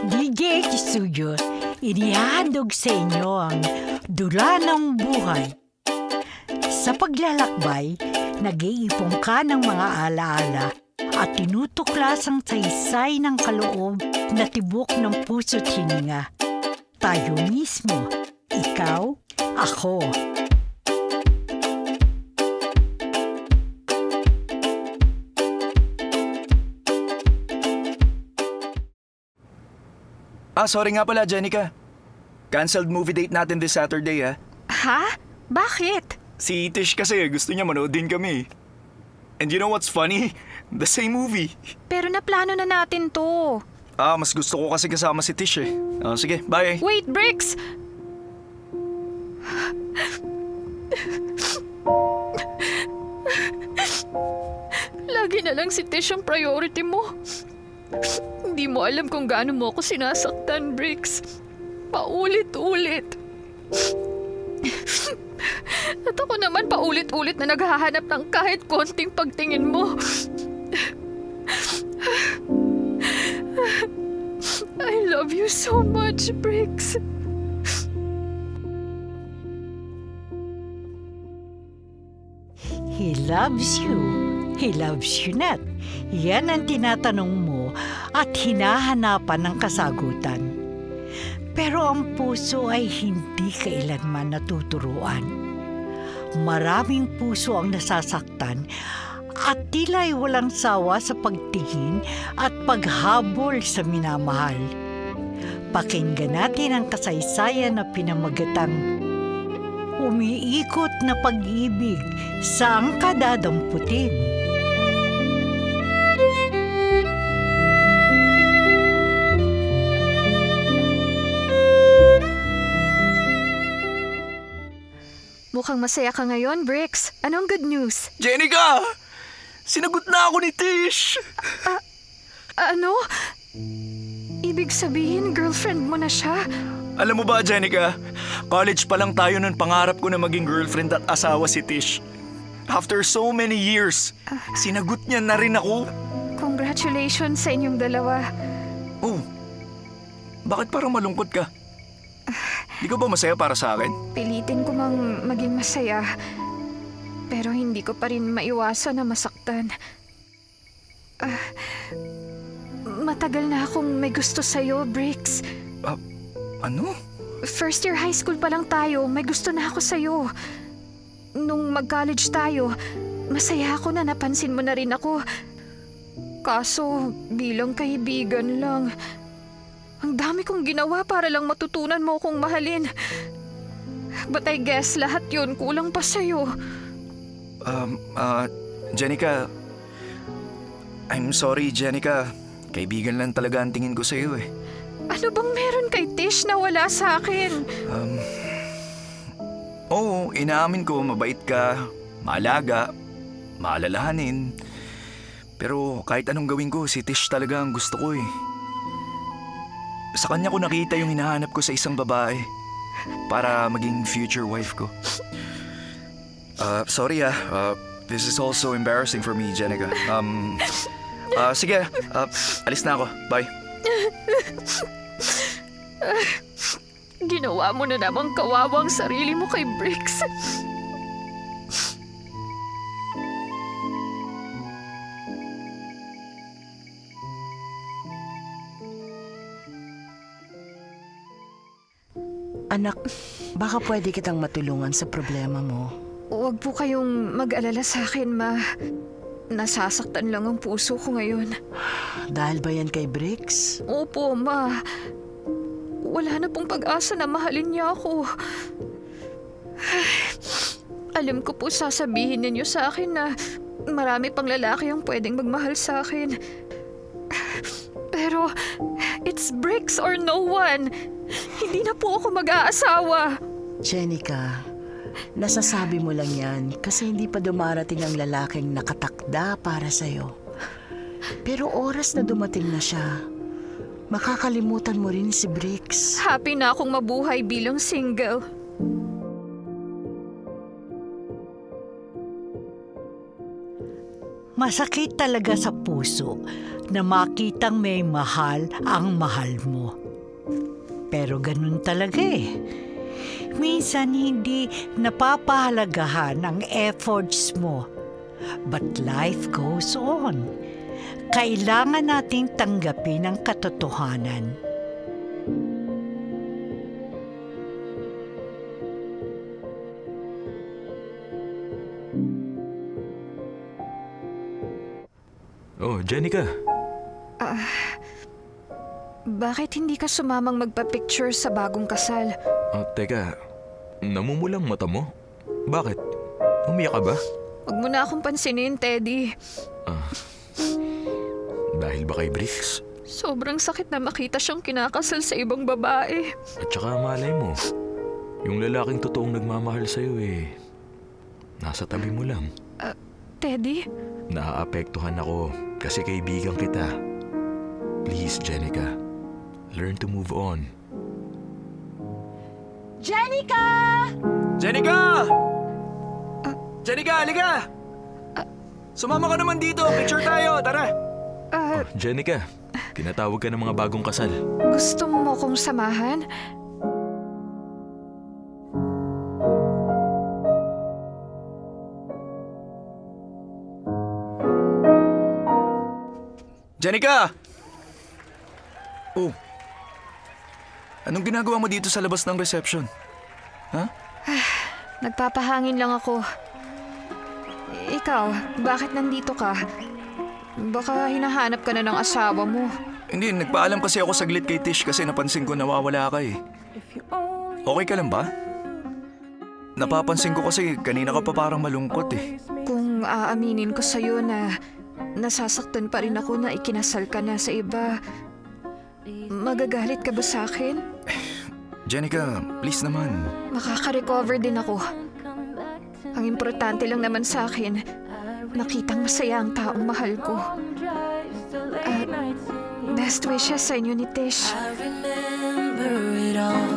DJ Studio, inihandog sa inyo ang dula ng buhay. Sa paglalakbay, nag-iipon ka ng mga alaala at tinutuklas ang saysay ng kaloob na tibok ng puso't hininga. Tayo mismo, ikaw, ako. Sorry nga pala, Jenica. Cancelled movie date natin this Saturday, ha? Ha? Bakit? Si Tish kasi gusto niya manood din kami. And you know what's funny? The same movie. Pero naplano na natin to. Mas gusto ko kasi kasama si Tish eh. Sige, bye. Wait, Bricks! Lagi na lang si Tish ang priority mo. Hindi mo alam kung gaano mo ako sinasaktan, Bricks. Paulit-ulit. At ako naman paulit-ulit na naghahanap ng kahit konting pagtingin mo. I love you so much, Bricks. He loves you. He loves you not. Yan ang tinatanong mo at hinahanapan ng kasagutan. Pero ang puso ay hindi kailanman natuturuan. Maraming puso ang nasasaktan at tila'y walang sawa sa pagtingin at paghabol sa minamahal. Pakinggan natin ang kasaysayan na pinamagatang umiikot na pag-ibig sa angkadadamputin. Mukhang masaya ka ngayon, Bricks. Anong good news? Jenica! Sinagot na ako ni Tish! Ano? Ibig sabihin, girlfriend mo na siya? Alam mo ba, Jenica? College pa lang tayo nun pangarap ko na maging girlfriend at asawa si Tish. After so many years, sinagot niya na rin ako. Congratulations sa inyong dalawa. Oh, bakit parang malungkot ka? Di ka ba masaya para sa akin? Pilitin ko mang maging masaya. Pero hindi ko pa rin maiwasan na masaktan. Matagal na akong may gusto sa'yo, Bricks. Ano? First year high school pa lang tayo, may gusto na ako sa'yo. Nung mag-college tayo, masaya ako na napansin mo na rin ako. Kaso, bilang kaibigan lang, ang dami kong ginawa para lang matutunan mo akong mahalin. But I guess lahat yun kulang pa sa'yo. Jenica, I'm sorry, Jenica. Kaibigan lang talaga ang tingin ko sa'yo eh. Ano bang meron kay Tish na wala sa akin? Oo, inaamin ko, mabait ka, maalaga, maalalahanin. Pero kahit anong gawin ko, si Tish talaga ang gusto ko eh. Sa kanya ko nakita yung hinahanap ko sa isang babae para maging future wife ko. Sorry this is also embarrassing for me, Jenica. Sige, alis na ako. Bye. Ginawa mo na namang kawawang sarili mo kay Bricks. Anak, baka pwede kitang matulungan sa problema mo. Huwag po kayong mag-alala sa akin, Ma. Nasasaktan lang ang puso ko ngayon. Dahil ba yan kay Bricks? Opo, Ma. Wala na pong pag-asa na mahalin niya ako. Alam ko po sasabihin ninyo sa akin na marami pang lalaki ang pwedeng magmahal sa akin. Pero it's Bricks or no one. Hindi na po ako mag-aasawa. Jenica, nasasabi mo lang yan kasi hindi pa dumarating ang lalaking nakatakda para sa'yo. Pero oras na dumating na siya, makakalimutan mo rin si Bricks. Happy na akong mabuhay bilang single. Masakit talaga sa puso na makitang may mahal ang mahal mo. Pero ganun talaga eh. Minsan hindi napapahalagahan ang efforts mo. But life goes on. Kailangan nating tanggapin ang katotohanan. Oh, Jenica. Bakit hindi ka sumamang magpa-picture sa bagong kasal? Oh, teka. Namumulang mata mo? Bakit? Umiyak ka ba? Huwag mo na akong pansinin, Teddy. Dahil ba kay Bricks? Sobrang sakit na makita siyang kinakasal sa ibang babae. At saka malay mo, yung lalaking totoong nagmamahal sa'yo nasa tabi mo lang. Teddy? Naaapektuhan ako kasi kaibigan kita. Please, Jenica. Learn to move on. Jenica! Jenica! Jenica, halika! Sumama ka naman dito. Picture tayo. Tara. Jenica, tinatawag ka ng mga bagong kasal. Gusto mo kong samahan? Jenica! Oh. Anong ginagawa mo dito sa labas ng reception? Ha? Nagpapahangin lang ako. Ikaw, bakit nandito ka? Baka hinahanap ka na ng asawa mo. Hindi, nagpaalam kasi ako saglit kay Tish kasi napansin ko nawawala ka eh. Okay ka lang ba? Napapansin ko kasi kanina ka pa parang malungkot eh. Kung aaminin ko sa'yo na nasasaktan pa rin ako na ikinasal ka na sa iba, magagalit ka ba sa akin? Jenica, please naman. Makaka-recover din ako. Ang importante lang naman sa akin, nakitang masaya ang taong mahal ko. Best wishes sa inyo ni Tish. I remember it all.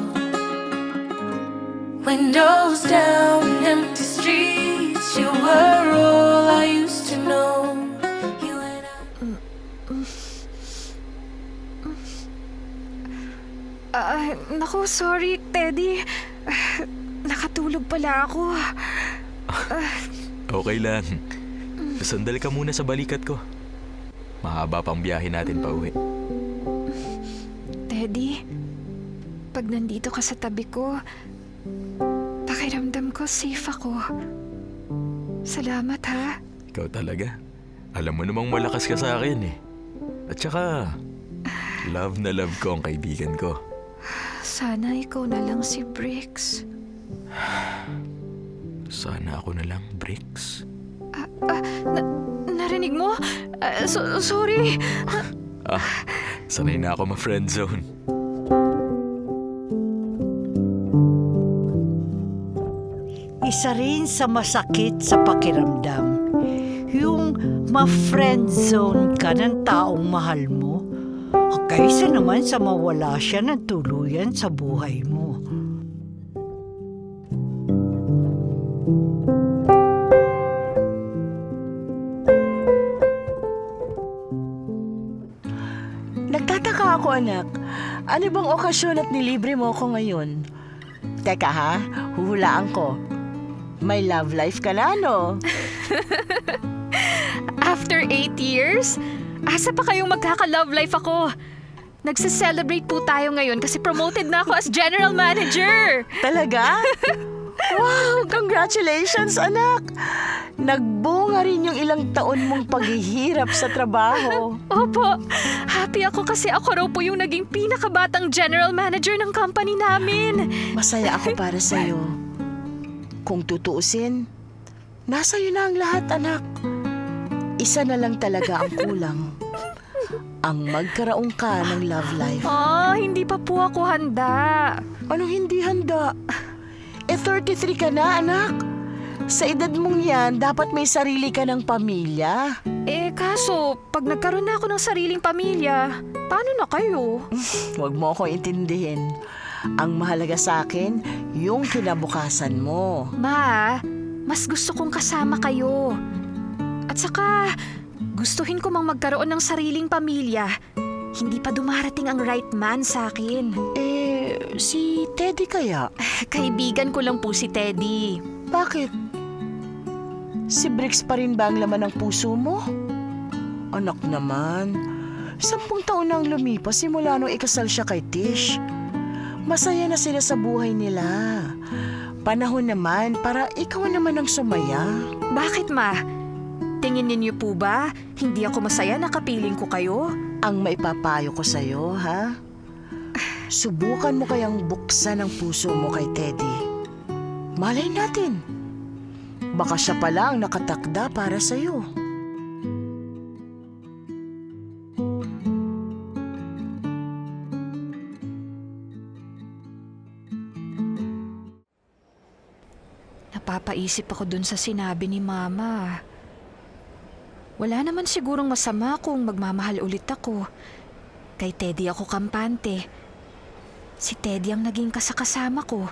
Windows down, empty streets. You were all I used to know. You and I. Naku, sorry, Teddy. Nakatulog pala ako. Okay lang. Sandal ka muna sa balikat ko. Mahaba pang biyahe natin pa uwi. Teddy, pag nandito ka sa tabi ko, pakiramdam ko safe ako. Salamat ha. Ikaw talaga. Alam mo namang malakas ka sa akin eh. At saka, love na love ko ang kaibigan ko. Sana ikaw na lang si Bricks. Sana ako na lang, Bricks. Narinig mo? Sorry. Sanay na ako ma-friendzone. Isa rin sa masakit sa pakiramdam, yung ma-friendzone ka ng taong mahal mo, kaysa naman sa mawala siya ng tuluyan sa buhay mo. Nagtataka ako, anak. Ano bang okasyon at nilibre mo ako ngayon? Teka ha, huhulaan ko. May love life ka na, no? After 8 years, asa pa kayong magkaka-love life ako? Nagse-celebrate po tayo ngayon kasi promoted na ako as general manager. Talaga? Wow, congratulations, anak! Nagbunga rin yung ilang taon mong paghihirap sa trabaho. Opo, happy ako kasi ako raw po yung naging pinakabatang general manager ng company namin. Masaya ako para sa'yo. Kung tutuusin, nasa iyo na ang lahat, anak. Isa na lang talaga ang kulang. Ang magkaroon ka ng love life. Hindi pa po ako handa. Anong hindi handa? 33 ka na, anak. Sa edad mong yan, dapat may sarili ka ng pamilya. Kaso, pag nagkaroon na ako ng sariling pamilya, paano na kayo? Huwag mo akong intindihin. Ang mahalaga sa akin, yung kinabukasan mo. Ma, mas gusto kong kasama kayo. At saka, Gustuhin ko mang magkaroon ng sariling pamilya. Hindi pa dumarating ang right man sa akin. Si Teddy kaya? Kaibigan ko lang po si Teddy. Bakit? Si Bricks pa rin ba ang laman ng puso mo? Anak naman, 10 taon na ang lumipas simula nung ikasal siya kay Tish. Masaya na sila sa buhay nila. Panahon naman para ikaw naman ang sumaya. Bakit, Ma? Tingin ninyo po ba, hindi ako masaya na kapiling ko kayo? Ang maipapayo ko sa'yo, ha? Subukan mo kayang buksan ang puso mo kay Teddy. Malay natin. Baka siya pala ang nakatakda para sa'yo. Napapaisip ako dun sa sinabi ni Mama. Wala naman sigurong masama kung magmamahal ulit ako. Kay Teddy ako kampante. Si Teddy ang naging kasakasama ko.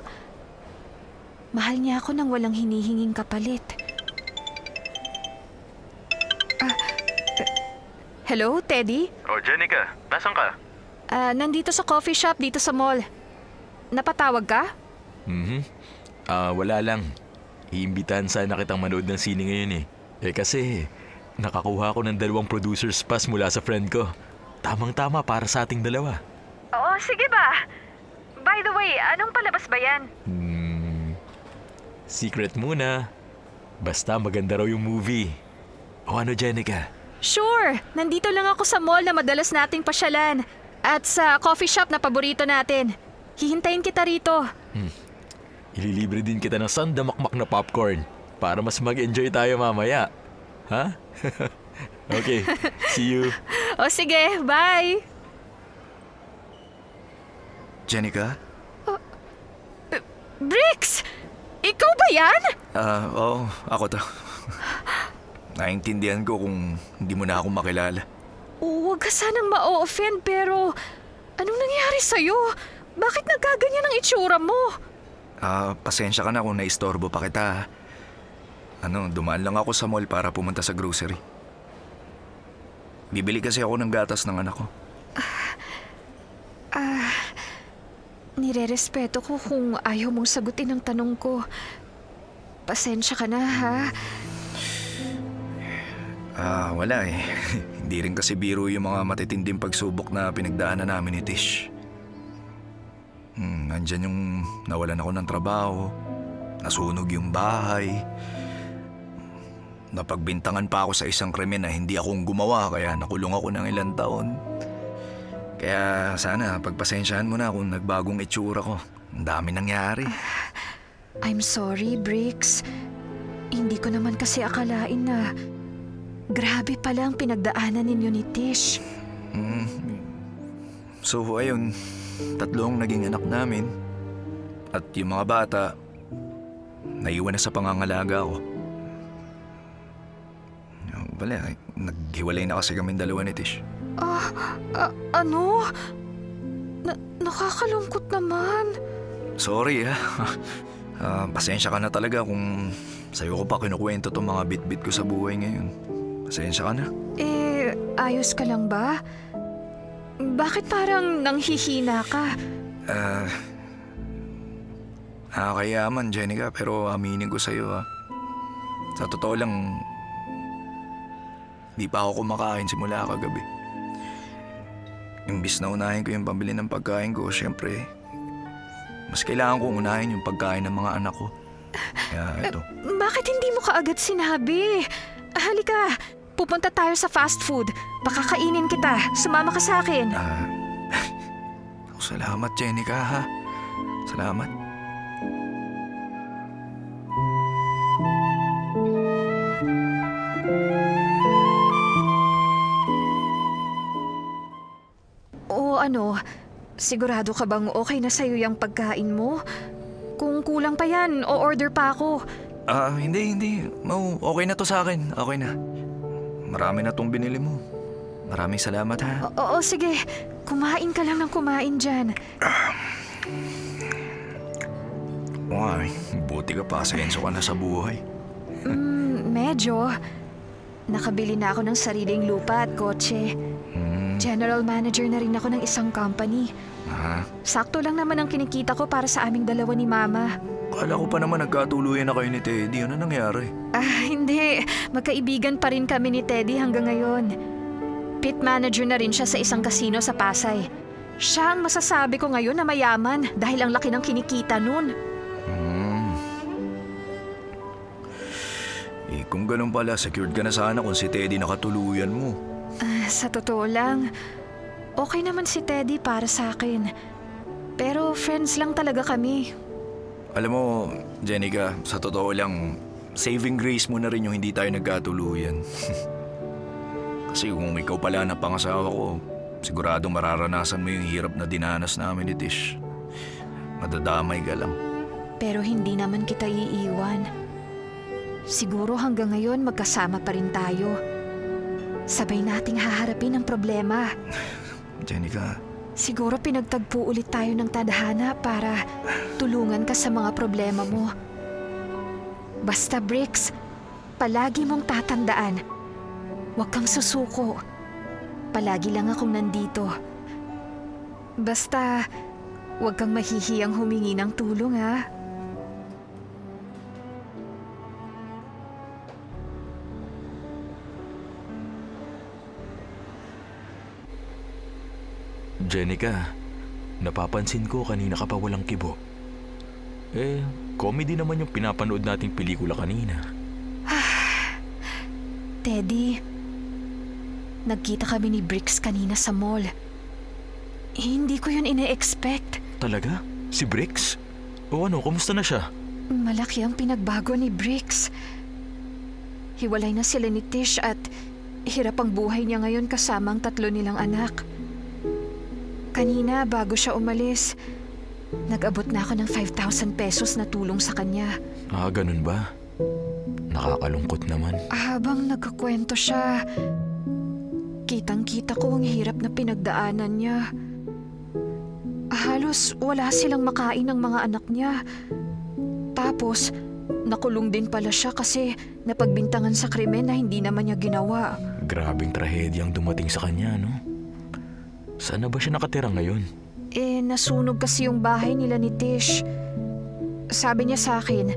Mahal niya ako nang walang hinihinging kapalit. Hello, Teddy? Oh, Jenica, nasan ka? Nandito sa coffee shop dito sa mall. Napatawag ka? Wala lang. Iimbitahan sana kitang manood ng sine ngayon eh. Kasi nakakuha ko ng 2 producer's pass mula sa friend ko. Tamang-tama para sa ating dalawa. Oo, sige ba? By the way, anong palabas ba yan? Secret muna. Basta maganda raw yung movie. O ano, Jenica? Sure! Nandito lang ako sa mall na madalas nating pasyalan. At sa coffee shop na paborito natin. Hihintayin kita rito. Ililibre din kita ng sandamakmak na popcorn para mas mag-enjoy tayo mamaya. Ha? Okay, see you. O sige, bye! Jenica? Bricks! Ikaw ba yan? Oo, ako to. Naintindihan ko kung hindi mo na ako makilala. Huwag ka sanang ma-offend pero anong nangyari sa'yo? Bakit nagkaganyan ang itsura mo? Pasensya ka na kung naistorbo pa kita. Dumaan lang ako sa mall para pumunta sa grocery. Bibili kasi ako ng gatas ng anak ko. Nirerespeto ko kung ayaw mong sagutin ang tanong ko. Pasensya ka na, ha? Wala eh. Hindi rin kasi biro yung mga matitinding pagsubok na pinagdaanan namin ni Tish. Nandyan yung nawalan ako ng trabaho, nasunog yung bahay, napagbintangan pa ako sa isang krimen na hindi akong gumawa kaya nakulong ako ng ilang taon. Kaya sana pagpasensyahan mo na kung nagbagong itsura ko. Ang dami nangyari. I'm sorry, Bricks. Hindi ko naman kasi akalain na grabe pala ang pinagdaanan ninyo ni Tish. So ayun, 3 naging anak namin. At yung mga bata, naiwan na sa pangangalaga ko. Wala, naghiwalay na kasi kami 2 ni Tish. Ano? Nakakalungkot naman. Sorry pasensya ka na talaga kung sa'yo ko pa kinukwento tong mga bit-bit ko sa buhay ngayon. Pasensya ka na. Ayos ka lang ba? Bakit parang nanghihina ka? Nakakayaman, Jenica, pero aminin ko sa'yo Sa totoo lang, di pa ako kumakain simula kagabi. Imbis na unahin ko yung pambili ng pagkain ko, syempre, mas kailangan kong unahin yung pagkain ng mga anak ko. Kaya ito. Bakit hindi mo kaagad sinabi? Halika, pupunta tayo sa fast food. Baka kainin kita. Sumama ka sa akin. Salamat, Jenica, ha? Salamat. O ano, sigurado ka bang okay na sa'yo yung pagkain mo? Kung kulang pa yan, o-order pa ako. Hindi. Okay na to sa akin. Okay na. Marami na tong binili mo. Maraming salamat, ha? Oo, sige. Kumain ka lang ng kumain dyan. Buti ka pa, asenso ka na sa buhay. Medyo. nakabili na ako ng sariling lupa at kotse. General manager na rin ako ng isang company. Sakto lang naman ang kinikita ko para sa aming dalawa ni Mama. Kala ko pa naman nagkatuluyan na kayo ni Teddy. Ano nangyari? Hindi. Magkaibigan pa rin kami ni Teddy hanggang ngayon. Pit manager na rin siya sa isang kasino sa Pasay. Siya ang masasabi ko ngayon na mayaman dahil ang laki ng kinikita nun. Kung ganun pala, secured ka na sana kung si Teddy nakatuluyan mo. Sa totoo lang, okay naman si Teddy para sa akin. Pero friends lang talaga kami. Alam mo, Jenica, sa totoo lang, saving grace mo na rin yung hindi tayo nagkatuluyan. Kasi kung ikaw pala na pangasawa ko, siguradong mararanasan mo yung hirap na dinanas namin ni Tish. Madadamay ka lang. Pero hindi naman kita iiwan. Siguro hanggang ngayon magkasama pa rin tayo. Sabay nating haharapin ang problema. Jenica, Siguro pinagtagpo ulit tayo ng tadhana para tulungan ka sa mga problema mo. Basta Bricks, palagi mong tatandaan. Huwag kang susuko. Palagi lang akong nandito. Basta, huwag kang mahihiyang humingi ng tulong, ha? Jenica, napapansin ko kanina ka pa walang kibo. Comedy naman yung pinapanood nating pelikula kanina. Teddy, nagkita kami ni Bricks kanina sa mall. Hindi ko yun ine-expect. Talaga? Si Bricks? O ano, kumusta na siya? Malaki ang pinagbago ni Bricks. Hiwalay na sila ni Tish at hirap ang buhay niya ngayon kasama ang 3 nilang anak. Kanina, bago siya umalis, nag-abot na ako ng 5,000 pesos na tulong sa kanya. Ganun ba? Nakakalungkot naman. Habang nagkukwento siya, kitang-kita ko ang hirap na pinagdaanan niya. Halos wala silang makain ng mga anak niya. Tapos, nakulong din pala siya kasi napagbintangan sa krimen na hindi naman niya ginawa. Grabing trahedyang dumating sa kanya, no? Saan na ba siya nakatira ngayon? Nasunog kasi yung bahay nila ni Tish. Sabi niya sa akin,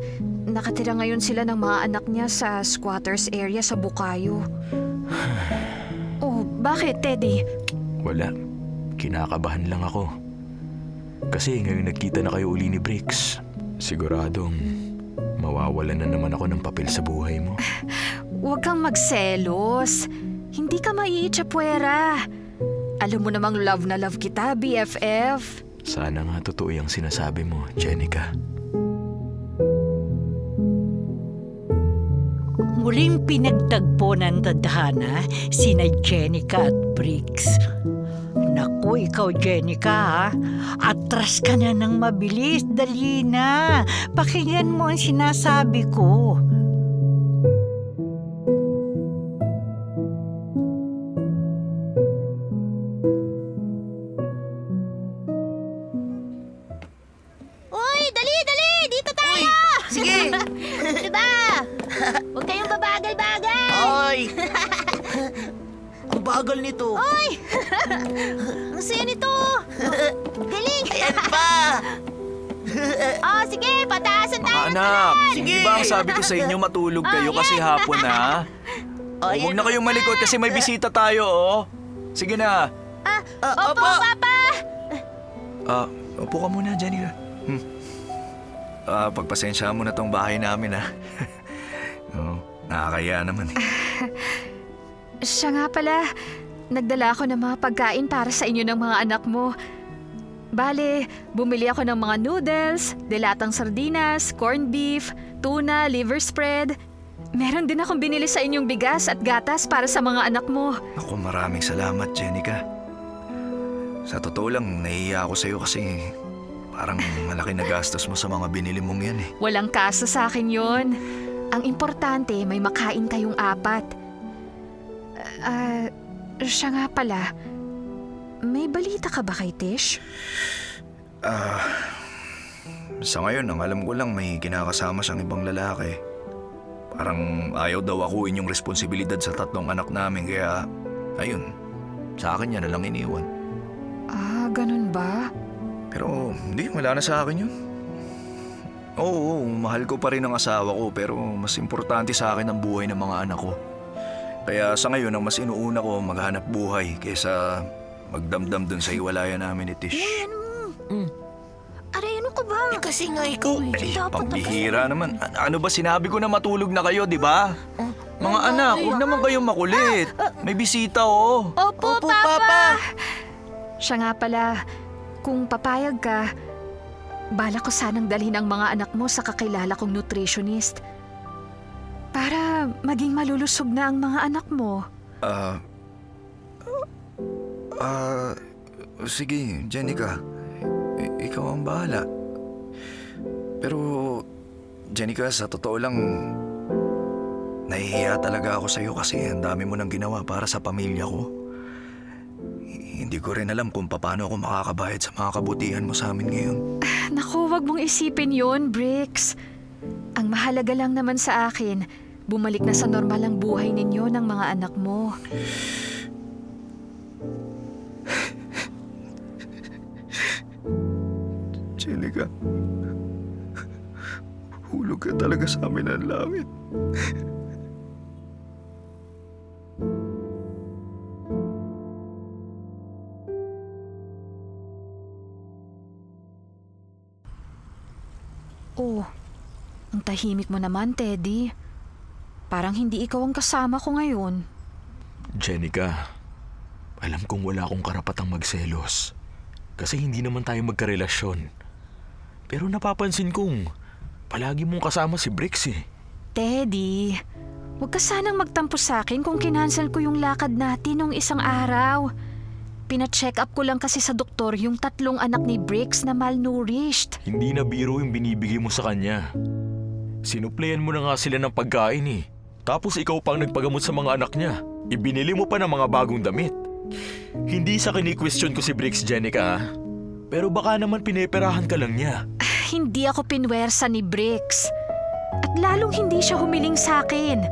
nakatira ngayon sila ng mga anak niya sa squatters area sa Bukayo. Oh, bakit, Teddy? Wala. Kinakabahan lang ako. Kasi ngayon nagkita na kayo uli ni Bricks. Siguradong mawawalan na naman ako ng papel sa buhay mo. Huwag kang magselos. Hindi ka maiitsapwera. Alam mo namang love na love kita, BFF. Sana nga totoo yung sinasabi mo, Jenica. Muling pinagtagpo ng tadhana sina Jenica at Bricks. Naku, ikaw Jenica ha. Atras ka na ng mabilis, dali na. Pakinggan mo ang sinasabi ko. Uy, dali, dali! Dito tayo! Sige! Diba? Huwag kayong babagal-bagal! Oy! Ang bagal nito. Uy! Ang saya nito! Galing! Ayan pa! Oh, sige, pataasan tayo! anak, Sige. di ba ang sabi ko sa inyo matulog kayo kasi hapon na? Huwag na kayong malikot kasi may bisita tayo, oh. Sige na. Opo, Papa! Upo ka muna, Jenica. Pagpasensya mo na tong bahay namin, ha? Nakakaya naman, eh. Siya nga pala, nagdala ako ng mga pagkain para sa inyo ng mga anak mo. Bale, bumili ako ng mga noodles, delatang sardinas, corned beef, tuna, liver spread. Meron din akong binili sa inyong bigas at gatas para sa mga anak mo. Ako, maraming salamat, Jenica. Sa totoo lang, nahihiya ako sa'yo kasi parang malaki na gastos mo sa mga binili mong yan, eh. Walang kaso sa akin yon. Ang importante, may makain kayong 4. Siya nga pala, may balita ka ba kay Tish? Sa ngayon, ang alam ko lang may kinakasama siyang ibang lalaki. Parang ayaw daw akuin yung responsibilidad sa 3 anak namin kaya, ayun, sa akin niya na lang iniwan. Ah, ganun ba? Pero hindi, wala na sa akin yun. Oo, mahal ko pa rin ang asawa ko pero mas importante sa akin ang buhay ng mga anak ko. Kaya sa ngayon ang mas inuuna ko maghanap buhay kaysa magdamdam dun sa iwalayan namin ni Tish. Aray, ano ka ba? Kasi nga ikaw Ay, pambihira naman. Ano ba sinabi ko na matulog na kayo, di ba? Mga anak, huwag naman kayong makulit. May bisita, oh. Opo, Papa. Siya nga pala, kung papayag ka, bala ko sanang dalhin ang mga anak mo sa kakilala kong nutritionist. Para maging malulusog na ang mga anak mo. Sige, Jenica. Ikaw ang bahala. Pero, Jenica, sa totoo lang, nahihiya talaga ako sa'yo kasi ang dami mo nang ginawa para sa pamilya ko. Hindi ko rin alam kung paano ako makakabayad sa mga kabutihan mo sa amin ngayon. Naku, wag mong isipin yon, Bricks. Ang mahalaga lang naman sa akin, bumalik na sa normal ang buhay ninyo ng mga anak mo. Jenica, hulog ka talaga sa amin ng langit. Oh, ang tahimik mo naman, Teddy. Parang hindi ikaw ang kasama ko ngayon. Jenica, alam kong wala akong karapatang magselos. Kasi hindi naman tayo magkarelasyon. Pero napapansin kong palagi mong kasama si Bricks eh. Teddy, huwag ka sanang magtampo sa akin kung kinansel ko yung lakad natin nung isang araw. Pina-check up ko lang kasi sa doktor yung 3 anak ni Bricks na malnourished. Hindi na biro yung binibigay mo sa kanya. Sinuplayan mo na nga sila ng pagkain eh. Tapos ikaw pang nagpagamot sa mga anak niya. Ibinili mo pa ng mga bagong damit. Hindi sa kini-question ko si Bricks, Jenica, ha? Pero baka naman pineperahan ka lang niya. Hindi ako pinwersa ni Bricks. At lalong hindi siya humiling sa akin.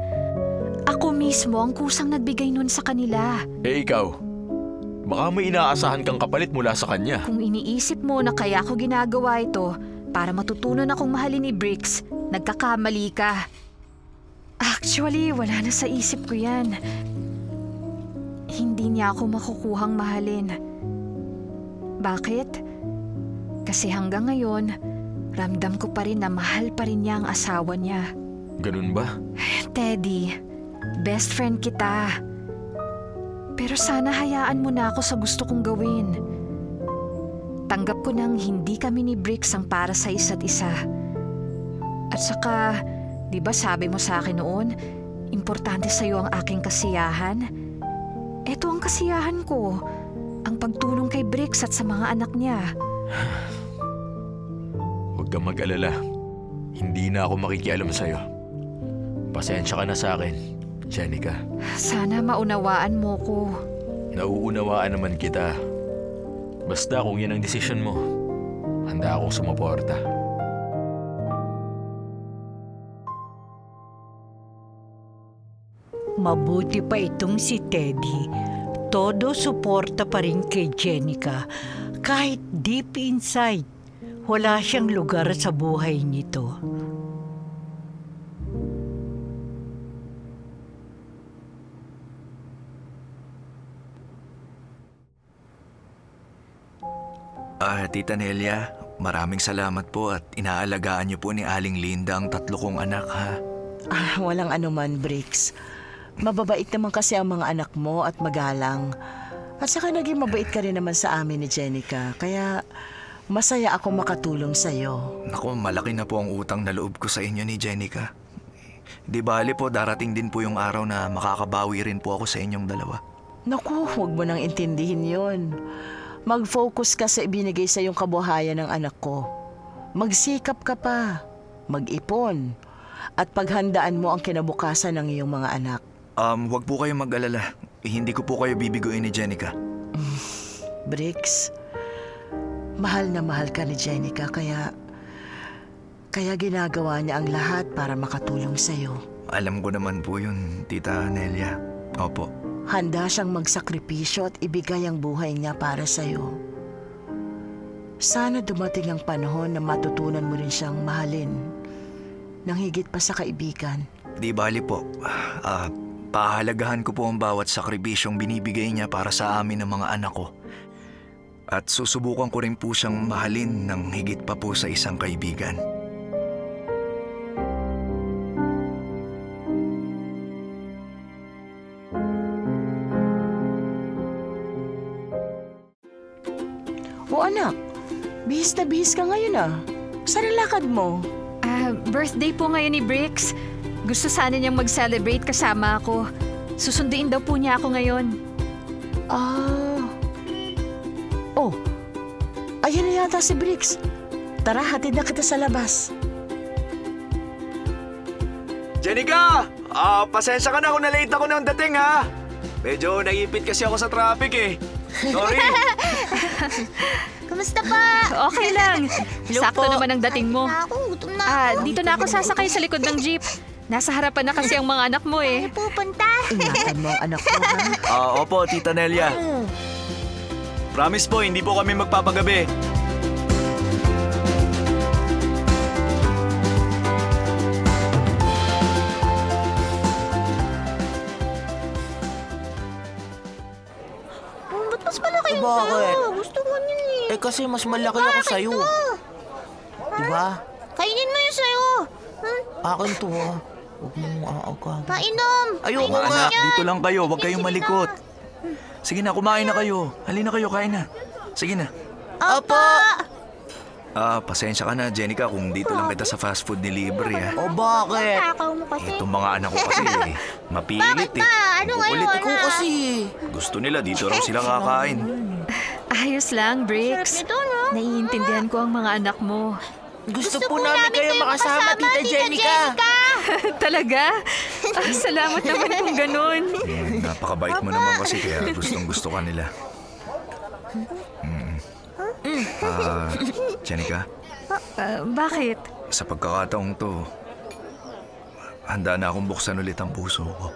Ako mismo ang kusang nagbigay nun sa kanila. Eh ikaw, baka may inaasahan kang kapalit mula sa kanya. Kung iniisip mo na kaya ako ginagawa ito para matutunan akong mahalin ni Bricks, nagkakamali ka. Actually, wala na sa isip ko yan. Hindi niya ako makukuhang mahalin. Bakit? Kasi hanggang ngayon, ramdam ko pa rin na mahal pa rin niya ang asawa niya. Ganun ba? Teddy, best friend kita. Pero sana hayaan mo na ako sa gusto kong gawin. Tanggap ko nang hindi kami ni Bricks ang para sa isa't isa. At saka, di ba sabi mo sa akin noon, importante sa'yo ang aking kasiyahan? Eto ang kasiyahan ko, ang pagtulong kay Bricks at sa mga anak niya. Huwag kang mag-alala. Hindi na ako makikialam sa'yo. Pasensya ka na sa akin, Jenica. Sana maunawaan mo ko. Nauunawaan naman kita. Basta kung yan ang desisyon mo, handa akong sumuporta. Mabuti pa itong si Teddy. Todo suporta pa rin kay Jenica. Kahit deep inside, wala siyang lugar sa buhay nito. Tita Nelia, maraming salamat po at inaalagaan niyo po ni Aling Linda ang 3 kong anak, ha? Walang anuman, Bricks. Mababait naman kasi ang mga anak mo at magalang. At saka naging mabait ka rin naman sa amin ni Jenica. Kaya masaya ako makatulong sa'yo. Naku, malaki na po ang utang na loob ko sa inyo ni Jenica. Di bali po, darating din po yung araw na makakabawi rin po ako sa inyong dalawa. Naku, huwag mo nang intindihin yon. Mag-focus ka sa ibinigay sa iyong kabuhayan ng anak ko. Magsikap ka pa, mag-ipon, at paghandaan mo ang kinabukasan ng iyong mga anak. Wag po kayong mag-alala. Hindi ko po kayo bibiguin ni Jenica. Bricks, mahal na mahal ka ni Jenica kaya ginagawa niya ang lahat para makatulong sa'yo. Alam ko naman po yun, Tita Nelia. Opo. Handa siyang magsakripisyo at ibigay ang buhay niya para sa'yo. Sana dumating ang panahon na matutunan mo rin siyang mahalin nang higit pa sa kaibigan. Di bali po. Pahalagahan ko po ang bawat sakripisyong binibigay niya para sa amin ng mga anak ko. At susubukan ko rin po siyang mahalin ng higit pa po sa isang kaibigan. O anak, bihis na bihis ka ngayon ah. Saan ang lakad mo? Birthday po ngayon ni Bricks. Gusto sana niyang mag-celebrate kasama ako. Susunduin daw po niya ako ngayon. Oh, ayun na yata si Bricks. Tara, hatid na kita sa labas. Jenica! Pasensya ka na kung na-late ako ng dating ha. Medyo naipit kasi ako sa traffic eh. Sorry. Kamusta pa? Okay lang. Sakto po. naman ang dating mo. Ako, gutom na ako. Dito na ako sasakay sa likod ng jeep. Nasa harapan na kasi ang mga anak mo eh. Pupunta. Ingatan mo ang anak mo, ha? Opo, Tita Nelia. Promise po, hindi po kami magpapagabi. Ba't mas malaki yung Bakit? sa'yo? Gusto ko niyan eh. Eh kasi mas malaki ako sa'yo. Diba? Kainin mo yung sa'yo. Akin to ha. Huwag mong aagaw. Painom. Ayoko Mga nga. anak, dito lang kayo. Huwag kayong malikot. Sige na, kumain na kayo. Halina kayo, kain na. Sige na. Opo! Pasensya ka na, Jenica, kung dito lang kita sa fast food ni Libre ha. O bakit? Takaw mo kasi. Itong mga anak ko kasi mapilit eh. Ano Makukulit. ngayon? Ikaw kasi. Gusto nila dito raw sila kakain. Ayos lang, Bricks. Sarap nito, no? Naiintindihan ko ang mga anak mo. Gusto po namin kayo makasama, Tita Jenica. Talaga? Salamat naman kung ganun. Napakabait mo naman kasi kaya gustong-gusto ka nila. Jenica, Bakit? sa pagkakataong to, handa na akong buksan ulit ang puso ko.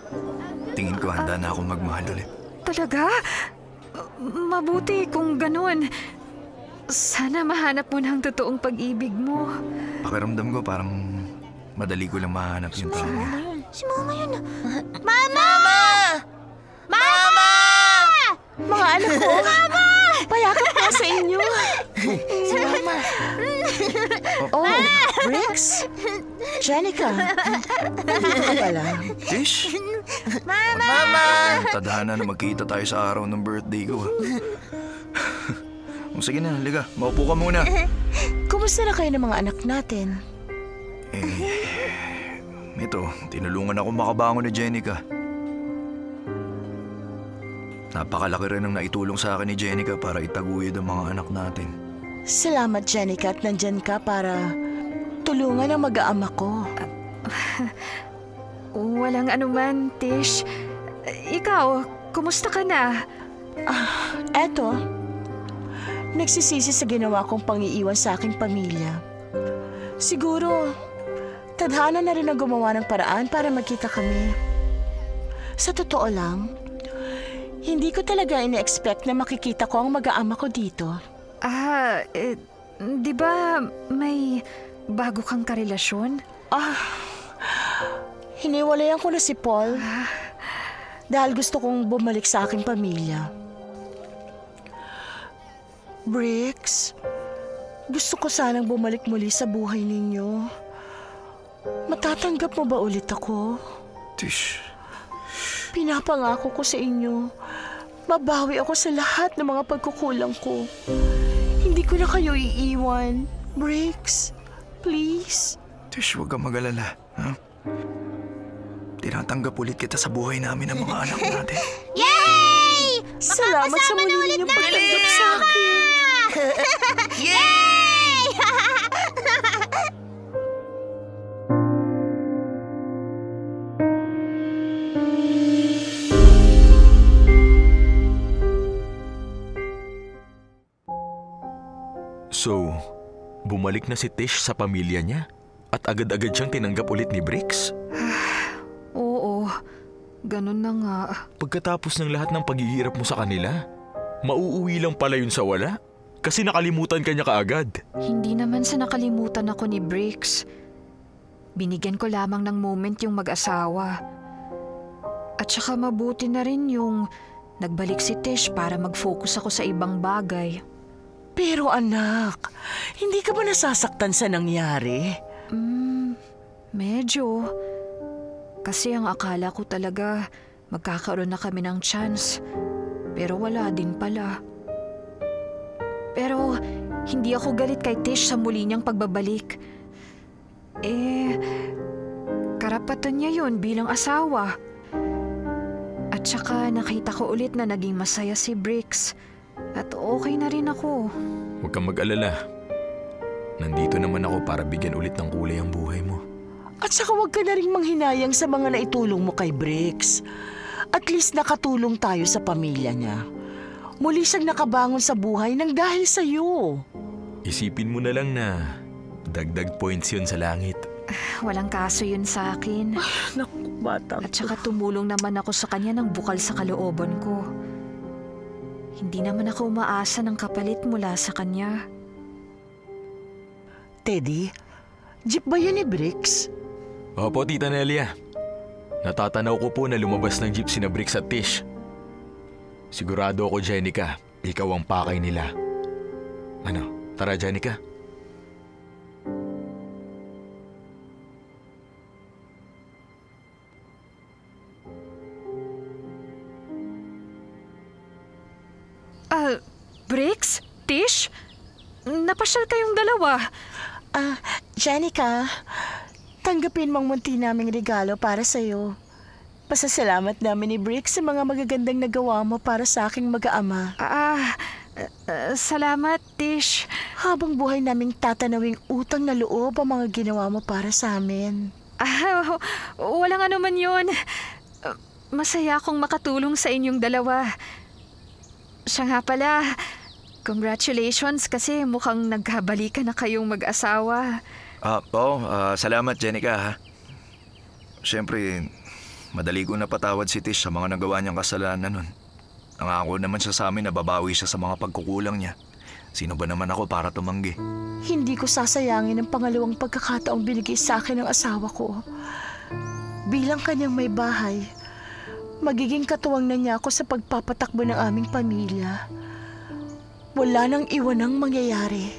Tingin ko handa na akong magmahal ulit. Talaga? Mabuti kung ganun. Sana mahanap mo na ang totoong pag-ibig mo. Pakiramdam ko parang madali ko lang mahanap yung tao. Si Mama yun. Mama! Mama! Mga anak ko, payakap ko sa inyo. Si Mama. Oh, Bricks? Jenica, dito ka pala. Tish, Mama! tadhana na magkita tayo sa araw ng birthday ko. Sige na, liga. Maupo ka muna. Kumusta na kayo ng mga anak natin? Ito, tinulungan ako makabangon ni Jenica. Napakalaki rin ang naitulong sa akin ni Jenica para itaguyod ang mga anak natin. Salamat, Jenica, at nandyan ka para tulungan ang mag-aama ko. Walang anuman, Tish. Ikaw, kumusta ka na? Eto, nagsisisi sa ginawa kong pangiiwan sa aking pamilya. Siguro, tadhana na rin ang gumawa ng paraan para magkita kami. Sa totoo lang, hindi ko talaga ina-expect na makikita ko ang mag-aama ko dito. Di ba may bago kang karelasyon? Hiniwalayan ko na si Paul dahil gusto kong bumalik sa aking pamilya. Bricks, gusto ko sanang bumalik muli sa buhay ninyo. Matatanggap mo ba ulit ako? Tish, Pinapangako ko sa inyo, babawi ako sa lahat ng mga pagkukulang ko. Hindi ko na kayo iiwan. Bricks, please. Tish, huwag kang mag-alala. Ha? Tinatanggap ulit kita sa buhay namin ng mga anak natin. Yay! Salamat sa muli ninyong pagtanggap sa akin. Yay! So, bumalik na si Tish sa pamilya niya at agad-agad siyang tinanggap ulit ni Bricks? Ganun na nga. Pagkatapos ng lahat ng paghihirap mo sa kanila, mauuwi lang pala yun sa wala? Kasi nakalimutan ka niya kaagad. Hindi naman sa nakalimutan ako ni Briggs. Binigyan ko lamang ng moment yung mag-asawa. At saka mabuti na rin yung nagbalik si Tish para mag-focus ako sa ibang bagay. Pero anak, hindi ka ba nasasaktan sa nangyari? Medyo. Kasi ang akala ko talaga magkakaroon na kami ng chance. Pero wala din pala. Pero hindi ako galit kay Tish sa muli niyang pagbabalik. Karapatan niya yun bilang asawa. At saka nakita ko ulit na naging masaya si Briggs. At okay na rin ako. Huwag kang mag-alala. Nandito naman ako para bigyan ulit ng kulay ang buhay mo. At saka huwag ka na rin manghinayang sa mga naitulong mo kay Briggs. At least nakatulong tayo sa pamilya niya. Muli siyang nakabangon sa buhay nang dahil sa iyo. Isipin mo na lang na dagdag points yun sa langit. Walang kaso yun sa akin. Naku, bata. At saka tumulong naman ako sa kanya ng bukal sa kalooban ko. Hindi naman ako umaasa ng kapalit mula sa kanya. Teddy, jeep ba yun ni Briggs? Opo, Tita Nelia. Natatanaw ko po na lumabas ng jeep sina Briggs at Tish. Sigurado ako, Jenica, ikaw ang pakay nila. Ano, tara Jenica? Briggs? Tish? Napasyal kayong dalawa. Jenica, tanggapin mong munti naming regalo para sa'yo. Pasasalamat namin ni Briggs sa mga magagandang nagawa mo para sa aking mag-aama. Salamat, Tish. Habang buhay naming tatanawing utang na loob ang mga ginawa mo para sa amin. Walang anuman yun. Masaya akong makatulong sa inyong dalawa. Siya nga pala, congratulations kasi mukhang nagkabalikan na kayong mag-asawa. Salamat Jenica ha. Siyempre, madali ko napatawad si Tish sa mga nagawa niyang kasalanan nun. Nangako naman siya sa amin na babawi siya sa mga pagkukulang niya. Sino ba naman ako para tumanggi? Hindi ko sasayangin ang pangalawang pagkakataong binigay sa akin ng asawa ko. Bilang kanyang may bahay, magiging katuwang na niya ako sa pagpapatakbo ng aming pamilya. Wala nang iwanang mangyayari.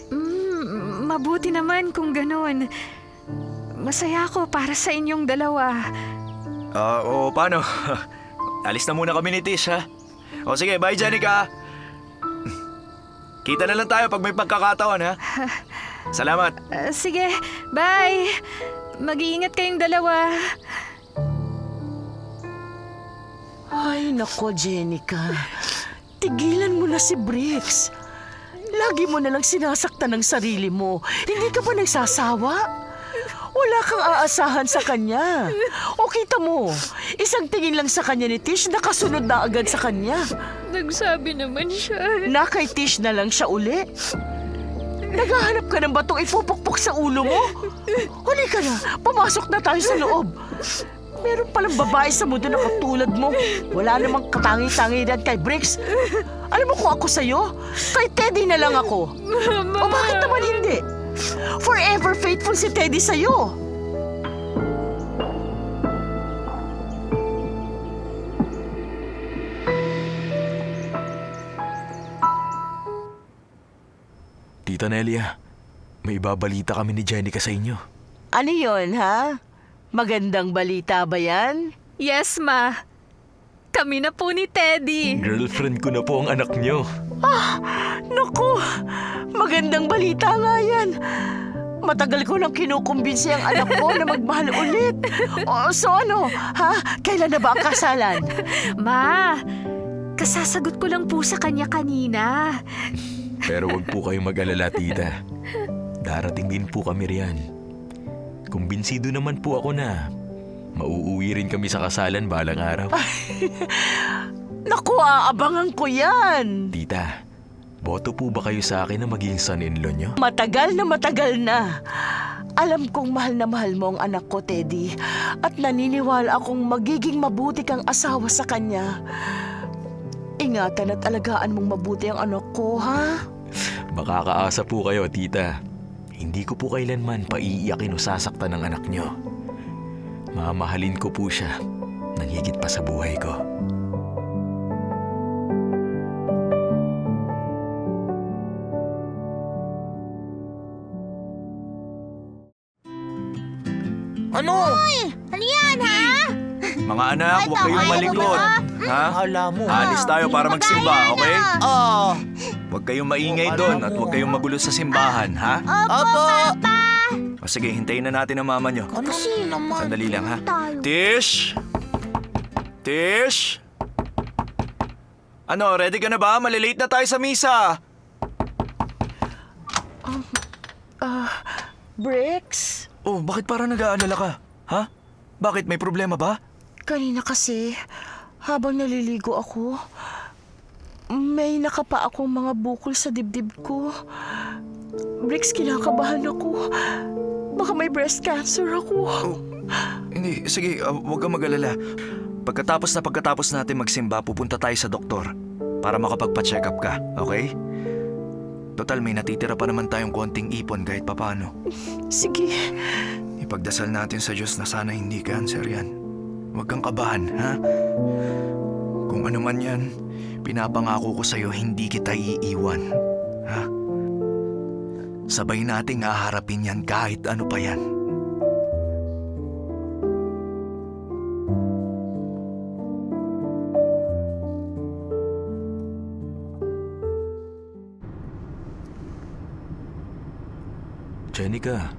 Mabuti naman kung ganun. Masaya ako para sa inyong dalawa. Paano? Alis na muna kami ni Tish ha. O sige, bye Jenica. Kita na lang tayo pag may pagkakataon ha. Salamat. Sige, bye. Mag-iingat kayong dalawa. Ay, nako, Jenica. Tigilan mo na si Briggs. Lagi mo na lang sinasaktan ng sarili mo. Hindi ka ba nagsasawa? Wala kang aasahan sa kanya. O kita mo, isang tingin lang sa kanya ni Tish, nakasunod na agad sa kanya. Nagsabi naman siya. Na kay Tish na lang siya uli. Naghahanap ka ng batong ipupukpok sa ulo mo? Huli ka na, pumasok na tayo sa loob. Meron palang babae sa mundo na katulad mo. Wala namang katangi-tangi yan kay Briggs. Alam mo kung ako sa'yo? Kay Teddy na lang ako. Mama. O bakit naman hindi? Forever faithful si Teddy sa'yo. Tita Nelia, may ibabalita kami ni Jenica sa inyo. Ano yon ha? Magandang balita ba yan? Yes, Ma. Kami na po ni Teddy. Girlfriend ko na po ang anak niyo. Naku, magandang balita nga yan. Matagal ko nang kinukumbinsi ang anak ko na magmahal ulit. So ano, ha? Kailan na ba ang kasalan? Ma, kasasagot ko lang po sa kanya kanina. Pero wag po kayong mag-alala, tita. Darating din po kami riyan. Kumbinsido naman po ako na mauuwi rin kami sa kasalan balang araw. Naku, aabangan ko yan. Tita, boto po ba kayo sa akin na maging son-in-law nyo? Matagal na. Alam kong mahal na mahal mo ang anak ko, Teddy. At naniniwala akong magiging mabuti kang asawa sa kanya. Ingatan at alagaan mong mabuti ang anak ko, ha? Makakaasa po kayo, tita. Hindi ko po kailanman paiiyakin o sasaktan ng anak nyo. Mamahalin ko po siya nang higit pa sa buhay ko. Ano? Ano yan, ha? Mga anak, huwag kayong malikot. Ha? Akala mo. Alis tayo para magsimba, okay? Ah, Huwag kayong maingay doon at huwag kayong magulo sa simbahan, ha? Opo. O sige, hintayin na natin ang mama nyo. Ano naman? Sandali lang, ha? Tayo. Tish! Tish! Ano, ready ka na ba? Malilate na tayo sa misa. Bricks, Oh, bakit parang nag-aalala ka? Ha? Bakit? May problema ba? kanina kasi, habang naliligo ako, may nakapa akong mga bukol sa dibdib ko. Bricks, kinakabahan ako. Baka may breast cancer ako. Hindi, sige, huwag kang mag-alala. Pagkatapos natin magsimba, pupunta tayo sa doktor para makapagpa-check up ka, okay? Total, may natitira pa naman tayong konting ipon kahit papano. Sige. Ipagdasal natin sa Diyos na sana hindi cancer yan. Huwag kang kabahan, ha? Kung ano man yan, pinapangako ko sa'yo hindi kita iiwan, ha? Sabay nating haharapin yan kahit ano pa yan. Jenica,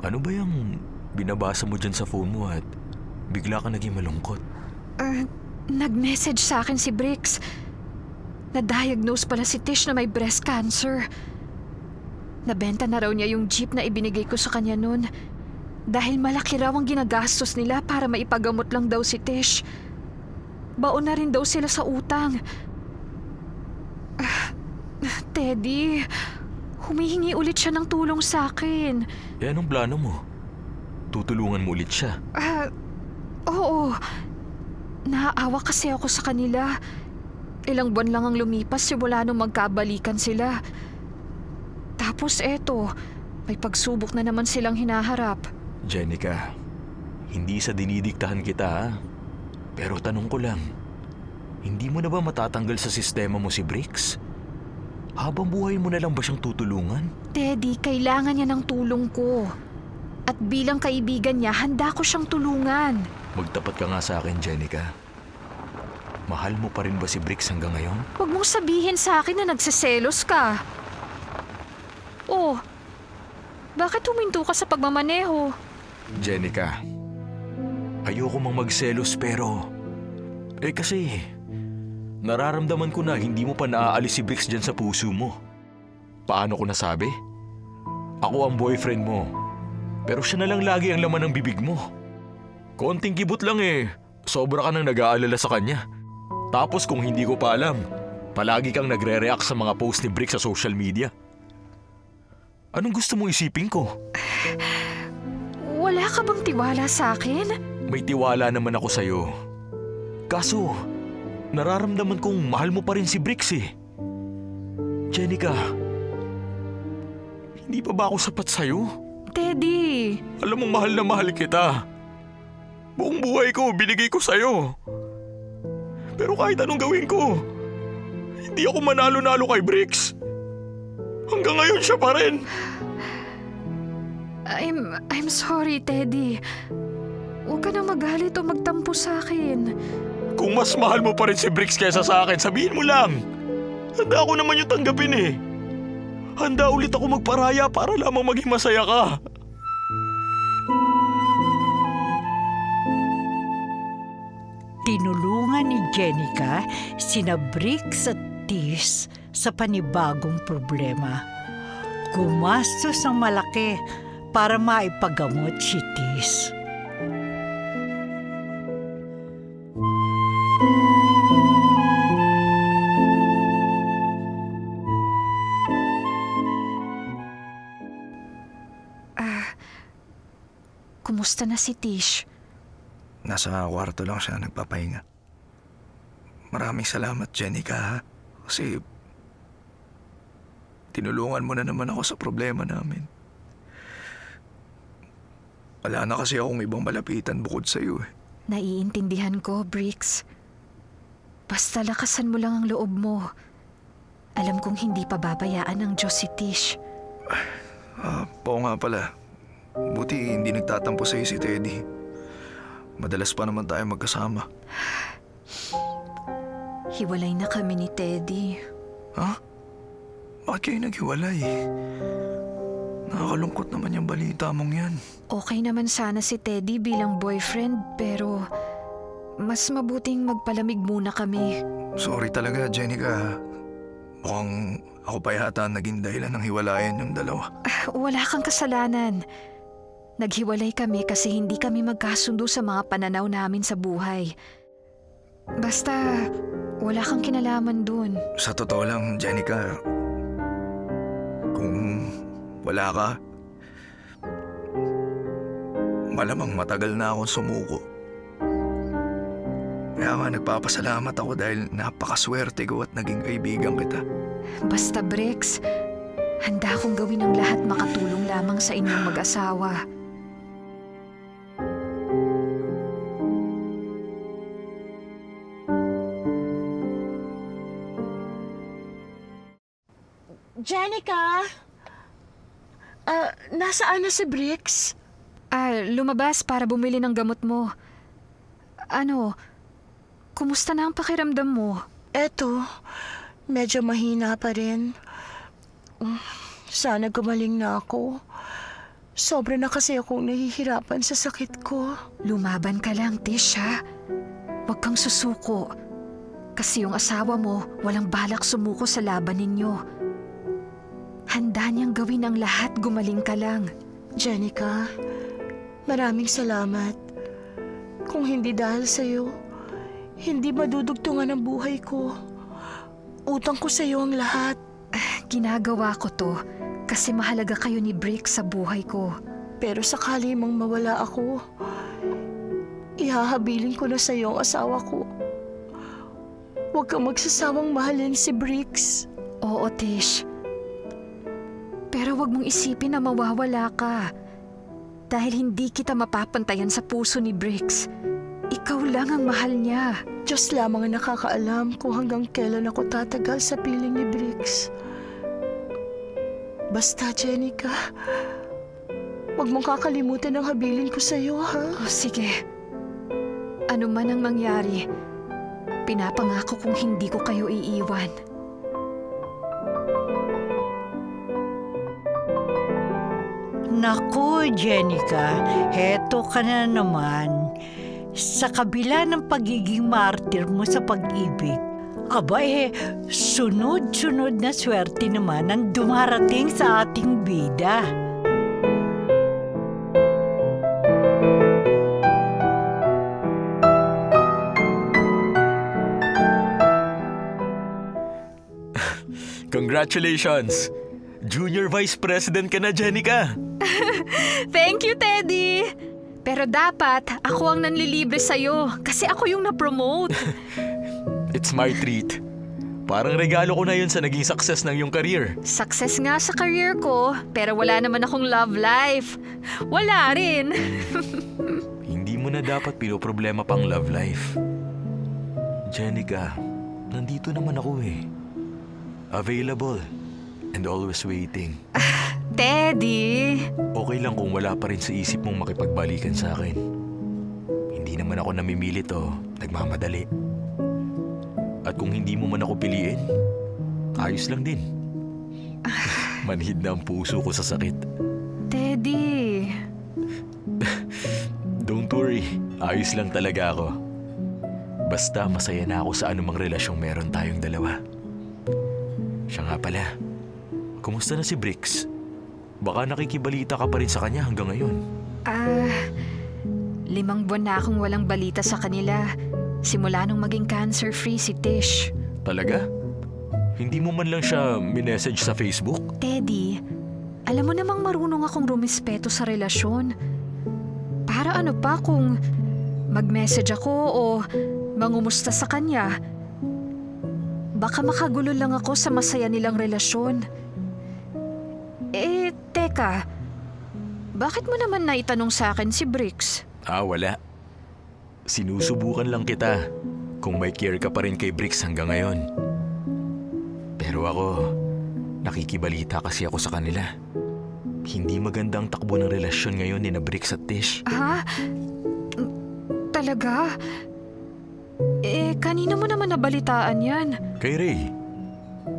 ano ba yung binabasa mo dyan sa phone mo at bigla ka naging malungkot? Nag-message sa akin si Bricks. Na-diagnose pala si Tish na may breast cancer. Nabenta na raw niya yung jeep na ibinigay ko sa kanya noon. Dahil malaki raw ang ginagastos nila para maipagamot lang daw si Tish. Baon na rin daw sila sa utang. Teddy, humihingi ulit siya ng tulong sa akin. Eh anong plano mo? Tutulungan mo ulit siya. Oo. Naaawa kasi ako sa kanila. Ilang buwan lang ang lumipas simula nung magkabalikan sila. Tapos eto, may pagsubok na naman silang hinaharap. Jenica, hindi sa dinidiktahan kita ha. Pero tanong ko lang, hindi mo na ba matatanggal sa sistema mo si Bricks? Habang buhay mo na lang ba siyang tutulungan? Teddy, kailangan niya ng tulong ko. At bilang kaibigan niya, handa ko siyang tulungan. Magtapat ka nga sa akin, Jenica. Mahal mo pa rin ba si Bricks hanggang ngayon? Huwag mong sabihin sa akin na nagseselos ka. Oh, bakit huminto ka sa pagmamaneho? Jenica, ayoko mang magselos pero... kasi... nararamdaman ko na hindi mo pa naaalis si Bricks dyan sa puso mo. Paano ko nasabi? Ako ang boyfriend mo. Pero siya na lang lagi ang laman ng bibig mo. Konting kibot lang sobra ka nang nag-aalala sa kanya. Tapos kung hindi ko pa alam, palagi kang nagre-react sa mga post ni Bricks sa social media. Anong gusto mong isipin ko? Wala ka bang tiwala sa akin? May tiwala naman ako sa'yo. Kaso, nararamdaman kong mahal mo pa rin si Bricks Jenica, hindi pa ba ako sapat sa'yo? Teddy, Alam mong mahal na mahal kita. Buong buhay ko, binigay ko sa'yo. Pero kahit anong gawin ko, hindi ako manalo-nalo kay Bricks. Hanggang ngayon siya pa rin. I'm sorry, Teddy. Huwag ka na magalit o magtampo sa akin. Kung mas mahal mo pa rin si Bricks kaysa sa akin, sabihin mo lang. Handa ako naman yung tanggapin Handa ulit ako magparaya para lamang maging masaya ka. Tinulungan ni Jenica sina Bricks at Tish sa panibagong problema. Gumastos ng malaki para maipagamot si Tish. Kumusta na si Tish? Nasa kwarto lang siya nagpapahinga. Maraming salamat, Jenica, ha? Kasi tinulungan mo na naman ako sa problema namin. Wala na kasi akong ibang malapitan bukod sa iyo. Naiintindihan ko, Bricks. Basta lakasan mo lang ang loob mo. Alam kong hindi pa babayaan ng Diyos si Tish. Oo nga pala. Buti hindi nagtatampo sa'yo si Teddy. Madalas pa naman tayo magkasama. Hiwalay na kami ni Teddy. Ha? Bakit kayo naghiwalay? Nakakalungkot naman yung balita mong yan. Okay naman sana si Teddy bilang boyfriend, pero mas mabuting magpalamig muna kami. Sorry talaga, Jenica. Mukhang ako pa yata ang naging dahilan ng hiwalayan yung dalawa. Wala kang kasalanan. Naghiwalay kami kasi hindi kami magkasundo sa mga pananaw namin sa buhay. Basta, wala kang kinalaman dun. Sa totoo lang, Jenica, kung wala ka, malamang matagal na akong sumuko. Kaya nga nagpapasalamat ako dahil napakaswerte ko at naging kaibigan kita. Basta, Bricks, handa akong gawin ang lahat makatulong lamang sa inyong mag-asawa. Jenica! Nasaan na si Bricks? Lumabas para bumili ng gamot mo. Ano, kumusta na ang pakiramdam mo? Eto, medyo mahina pa rin. Sana gumaling na ako. Sobra na kasi akong nahihirapan sa sakit ko. Lumaban ka lang, Tish, ha? Huwag kang susuko. Kasi yung asawa mo, walang balak sumuko sa laban ninyo. Handa niyang gawin ang lahat, gumaling ka lang. Jenica, maraming salamat. Kung hindi dahil sa'yo, hindi madudugtungan ang buhay ko. Utang ko sa'yo ang lahat. Ginagawa ko to kasi mahalaga kayo ni Bricks sa buhay ko. Pero sakali mang mawala ako, ihahabilin ko na sa'yo ang asawa ko. Huwag kang magsasawang mahalin si Bricks. Oo, Tish. Pero wag mong isipin na mawawala ka. Dahil hindi kita mapapantayan sa puso ni Bricks. Ikaw lang ang mahal niya. Diyos lamang ang nakakaalam kung hanggang kailan ako tatagal sa piling ni Bricks. Basta, Jenica, huwag mong kakalimutan ang habilin ko sa'yo, ha? O sige. Ano man ang mangyari, pinapangako kong hindi ko kayo iiwan. Naku, Jenica, heto ka na naman. Sa kabila ng pagiging martir mo sa pag-ibig, aba sunod-sunod na swerte naman ang dumarating sa ating bida. Congratulations! Junior Vice President ka na, Jenica! Thank you, Teddy! Pero dapat, ako ang nanlilibre sa'yo kasi ako yung na-promote. It's my treat. Parang regalo ko na yun sa naging success ng iyong career. Success nga sa career ko, pero wala naman akong love life. Wala rin. Hindi mo na dapat pinoproblema pang love life. Jenica, nandito naman ako eh. Available and always waiting. Teddy! Okay lang kung wala pa rin sa isip mong makipagbalikan sa akin. Hindi naman ako namimilit o nagmamadali. At kung hindi mo man ako piliin, ayos lang din. Manhid na ang puso ko sa sakit. Teddy! Don't worry, ayos lang talaga ako. Basta masaya na ako sa anumang relasyong meron tayong dalawa. Siya nga pala, kumusta na si Bricks? Baka nakikibalita ka pa rin sa kanya hanggang ngayon. 5 buwan na akong walang balita sa kanila. Simula nung maging cancer-free si Tish. Talaga? Hindi mo man lang siya minessage sa Facebook? Teddy, alam mo namang marunong akong rumispeto sa relasyon. ano pa kung mag-message ako o mangumusta sa kanya? Baka makagulo lang ako sa masaya nilang relasyon. Teka. Bakit mo naman naitanong sa akin si Bricks? Wala. Sinusubukan lang kita kung may care ka pa rin kay Bricks hanggang ngayon. Pero ako, nakikibalita kasi ako sa kanila. Hindi magandang takbo ng relasyon ngayon ni na Bricks at Tish. Ha? Talaga? Kanino mo naman nabalitaan yan? Kay Ray,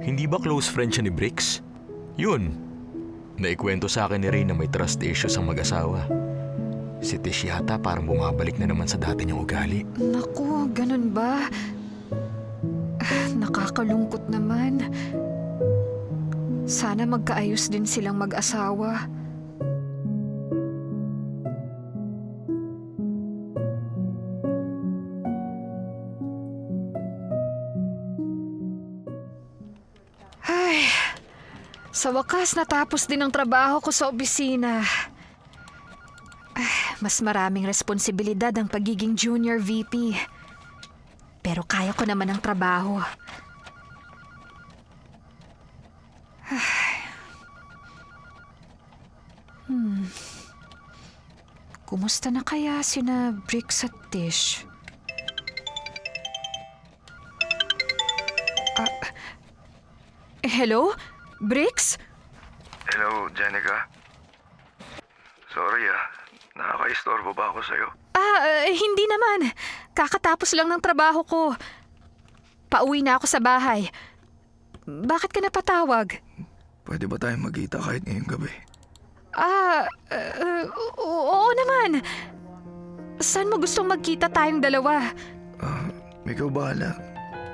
hindi ba close friend siya ni Bricks? Yun, naikwento sa akin ni Ray na may trust issues ang mag-asawa. Si Tish yata parang bumabalik na naman sa dati niyang ugali. Naku, ganun ba? Nakakalungkot naman. Sana magkaayos din silang mag-asawa. Ay, sa wakas natapos din ang trabaho ko sa opisina. Mas maraming responsibilidad ang pagiging junior VP. Pero kaya ko naman ang trabaho. Kumusta na kaya sina Bricks at Tish? Hello? Bricks? Hello, Jenica. Sorry nakaka-istorbo ba ako sa'yo? Hindi naman. Kakatapos lang ng trabaho ko. Pauwi na ako sa bahay. Bakit ka napatawag? Pwede ba tayong magkita kahit ngayong gabi? Oo naman. Saan mo gustong magkita tayong dalawa? Ikaw bahala.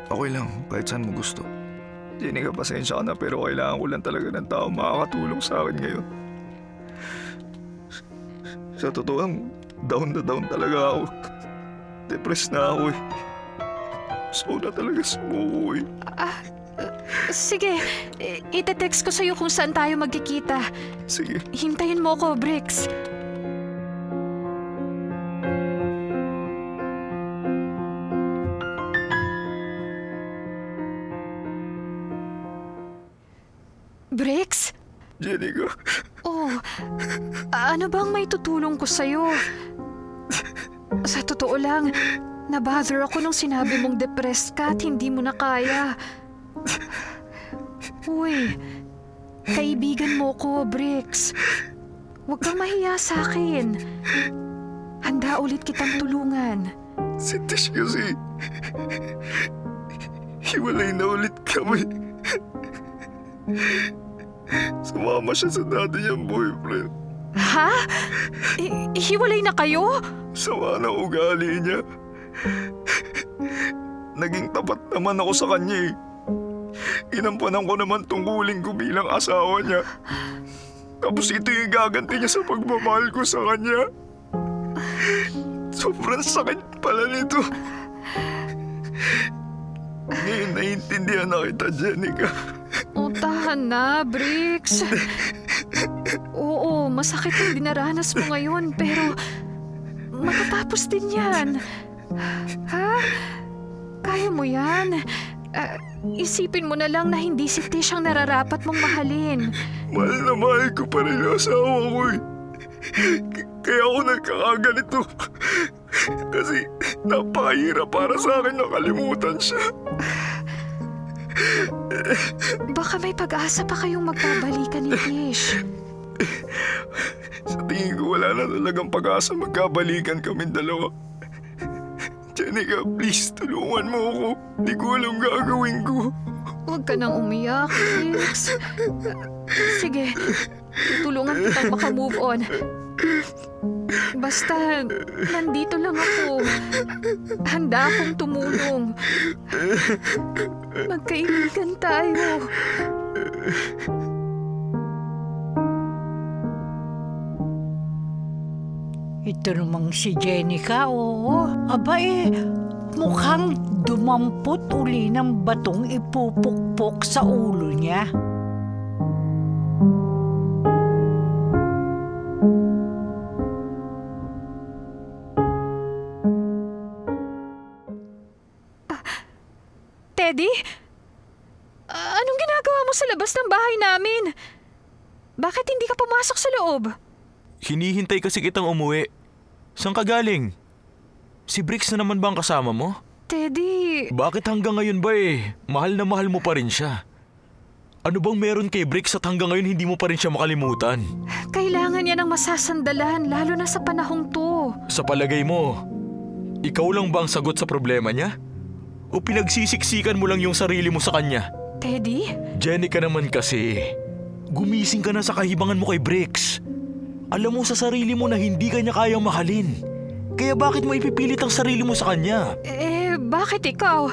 Okay lang, kahit saan mo gusto. Jenica, pasensya ka na pero kailangan ko lang talaga ng tao makakatulong sa akin ngayon. Sa totoo lang, down na down talaga ako. Depressed na ako eh. Gusto na talaga sumuko eh. Sige, ite-text ko sa'yo kung saan tayo magkikita. Sige. Hintayin mo ko, Bricks. Bricks? Jenica. Oh, ano bang may tutulong ko sa'yo? Sa totoo lang, nabother ako nung sinabi mong depressed ka at hindi mo na kaya. Uy, kaibigan mo ko, Bricks. Huwag kang mahiya sa akin. Handa ulit kitang tulungan. Si Tish kasi, hiwalay na ulit kami. Sumama siya sa dati niyang boyfriend. Ha? Hiwalay na kayo? Sama na ugali niya. Naging tapat naman ako sa kanya eh. Inampanan ko naman tungkulin ko bilang asawa niya. Tapos ito yung gaganti niya sa pagmamahal ko sa kanya. Sobrang sakit pala nito. Ngayon naiintindihan na kita, Jenica. Tahan na, Bricks. Oo, masakit ang dinaranas mo ngayon, pero matatapos din yan. Ha? Kaya mo yan. Isipin mo na lang na hindi si Tish ang nararapat mong mahalin. Mahal na mahal ko pa rin ang asawa ko eh. Kaya ako nagkakaganito. Kasi napakahirap para sa akin nakalimutan siya. Baka may pag-asa pa kayong magkabalikan ni Tish. Sa tingin ko wala na talagang pag-asa magkabalikan kaming dalawa. Jenica, please, tulungan mo ako. Di ko alam gagawin ko. Huwag ka nang umiyak, Bricks. Sige, tutulungan kitang makamove on. Basta, nandito lang ako. Handa akong tumulong. Magkaibigan tayo. Ito namang si Jenica, oo. Aba mukhang dumampot uli ng batong ipupukpok sa ulo niya. Teddy? Anong ginagawa mo sa labas ng bahay namin? Bakit hindi ka pumasok sa loob? Hinihintay kasi kitang umuwi. Saan ka galing? Si Bricks na naman ba ang kasama mo? Teddy, Bakit hanggang ngayon ba mahal na mahal mo pa rin siya? Ano bang meron kay Bricks at hanggang ngayon hindi mo pa rin siya makalimutan? kailangan niya ng masasandalan lalo na sa panahong to. Sa palagay mo, ikaw lang ba ang sagot sa problema niya? O pinagsisiksikan mo lang yung sarili mo sa kanya? Teddy? Jenica naman kasi, gumising ka na sa kahibangan mo kay Bricks. Alam mo sa sarili mo na hindi ka niya kayang mahalin. Kaya bakit mo ipipilit ang sarili mo sa kanya? Bakit ikaw?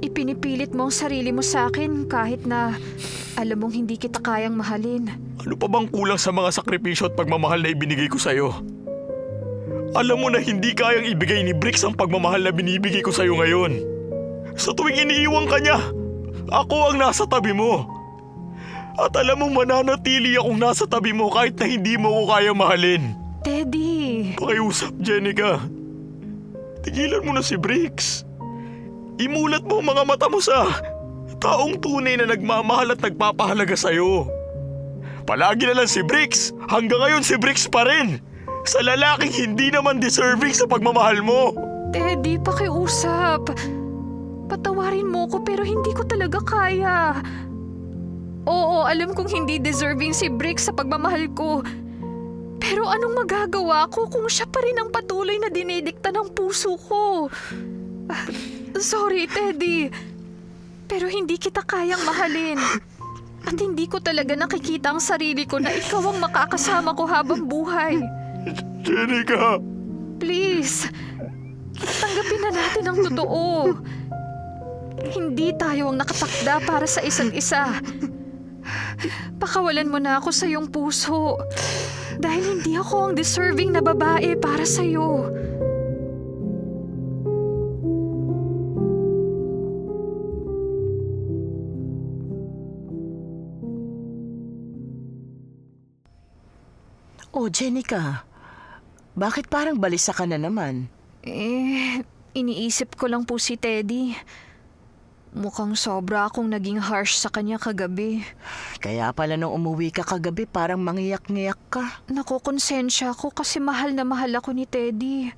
Ipinipilit mo ang sarili mo sa akin kahit na alam mong hindi kita kayang mahalin. Ano pa bang kulang sa mga sakripisyo at pagmamahal na ibinigay ko sa'yo? Alam mo na hindi kayang ibigay ni Bricks ang pagmamahal na binibigay ko sa'yo ngayon. Sa tuwing iniiwan ka niya, ako ang nasa tabi mo. At alam mo mananatili akong nasa tabi mo kahit na hindi mo ko kayang mahalin. Teddy! Pakiusap, Jenica. Tigilan mo na si Bricks. Imulat mo ang mga mata mo sa taong tunay na nagmamahal at nagpapahalaga sa'yo. Palagi na lang si Bricks. Hanggang ngayon si Bricks pa rin. Sa lalaking hindi naman deserving sa pagmamahal mo. Teddy, pakiusap. Patawarin mo ko pero hindi ko talaga kaya. Oo, alam kong hindi deserving si Bricks sa pagmamahal ko. Pero anong magagawa ko kung siya pa rin ang patuloy na dinidikta ng puso ko? Sorry, Teddy. Pero hindi kita kayang mahalin. At hindi ko talaga nakikita ang sarili ko na ikaw ang makakasama ko habang buhay. Jenica! Please, tanggapin na natin ang totoo. Hindi tayo ang nakatakda para sa isa't isa. Pakawalan mo na ako sa iyong puso. Dahil hindi ako ang deserving na babae para sa'yo. Oh, Jenica, bakit parang balisa ka na naman? Iniisip ko lang po si Teddy. Mukhang sobra akong naging harsh sa kanya kagabi. Kaya pala nung umuwi ka kagabi parang mangiyak-ngiyak ka. Nakokonsensya ako kasi mahal na mahal ako ni Teddy.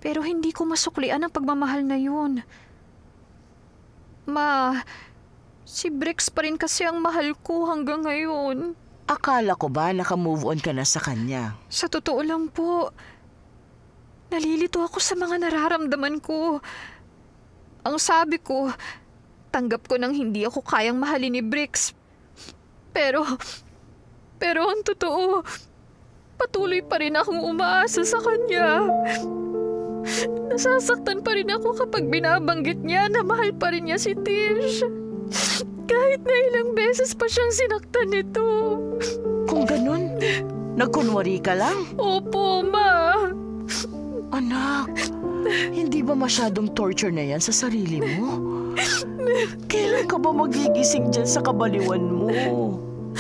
Pero hindi ko masuklian ang pagmamahal na yun. Si Bricks pa rin kasi ang mahal ko hanggang ngayon. Akala ko ba naka-move on ka na sa kanya? Sa totoo lang po, nalilito ako sa mga nararamdaman ko. Ang sabi ko, tanggap ko nang hindi ako kayang mahalin ni Bricks. Pero ang totoo, patuloy pa rin akong umaasa sa kanya. Nasasaktan pa rin ako kapag binabanggit niya na mahal pa rin niya si Tish. Kahit na ilang beses pa siyang sinaktan nito. Kung ganun, nagkunwari ka lang? Opo, Ma. Anak, hindi ba masyadong torture na yan sa sarili mo? Kailan ka ba magigising dyan sa kabaliwan mo?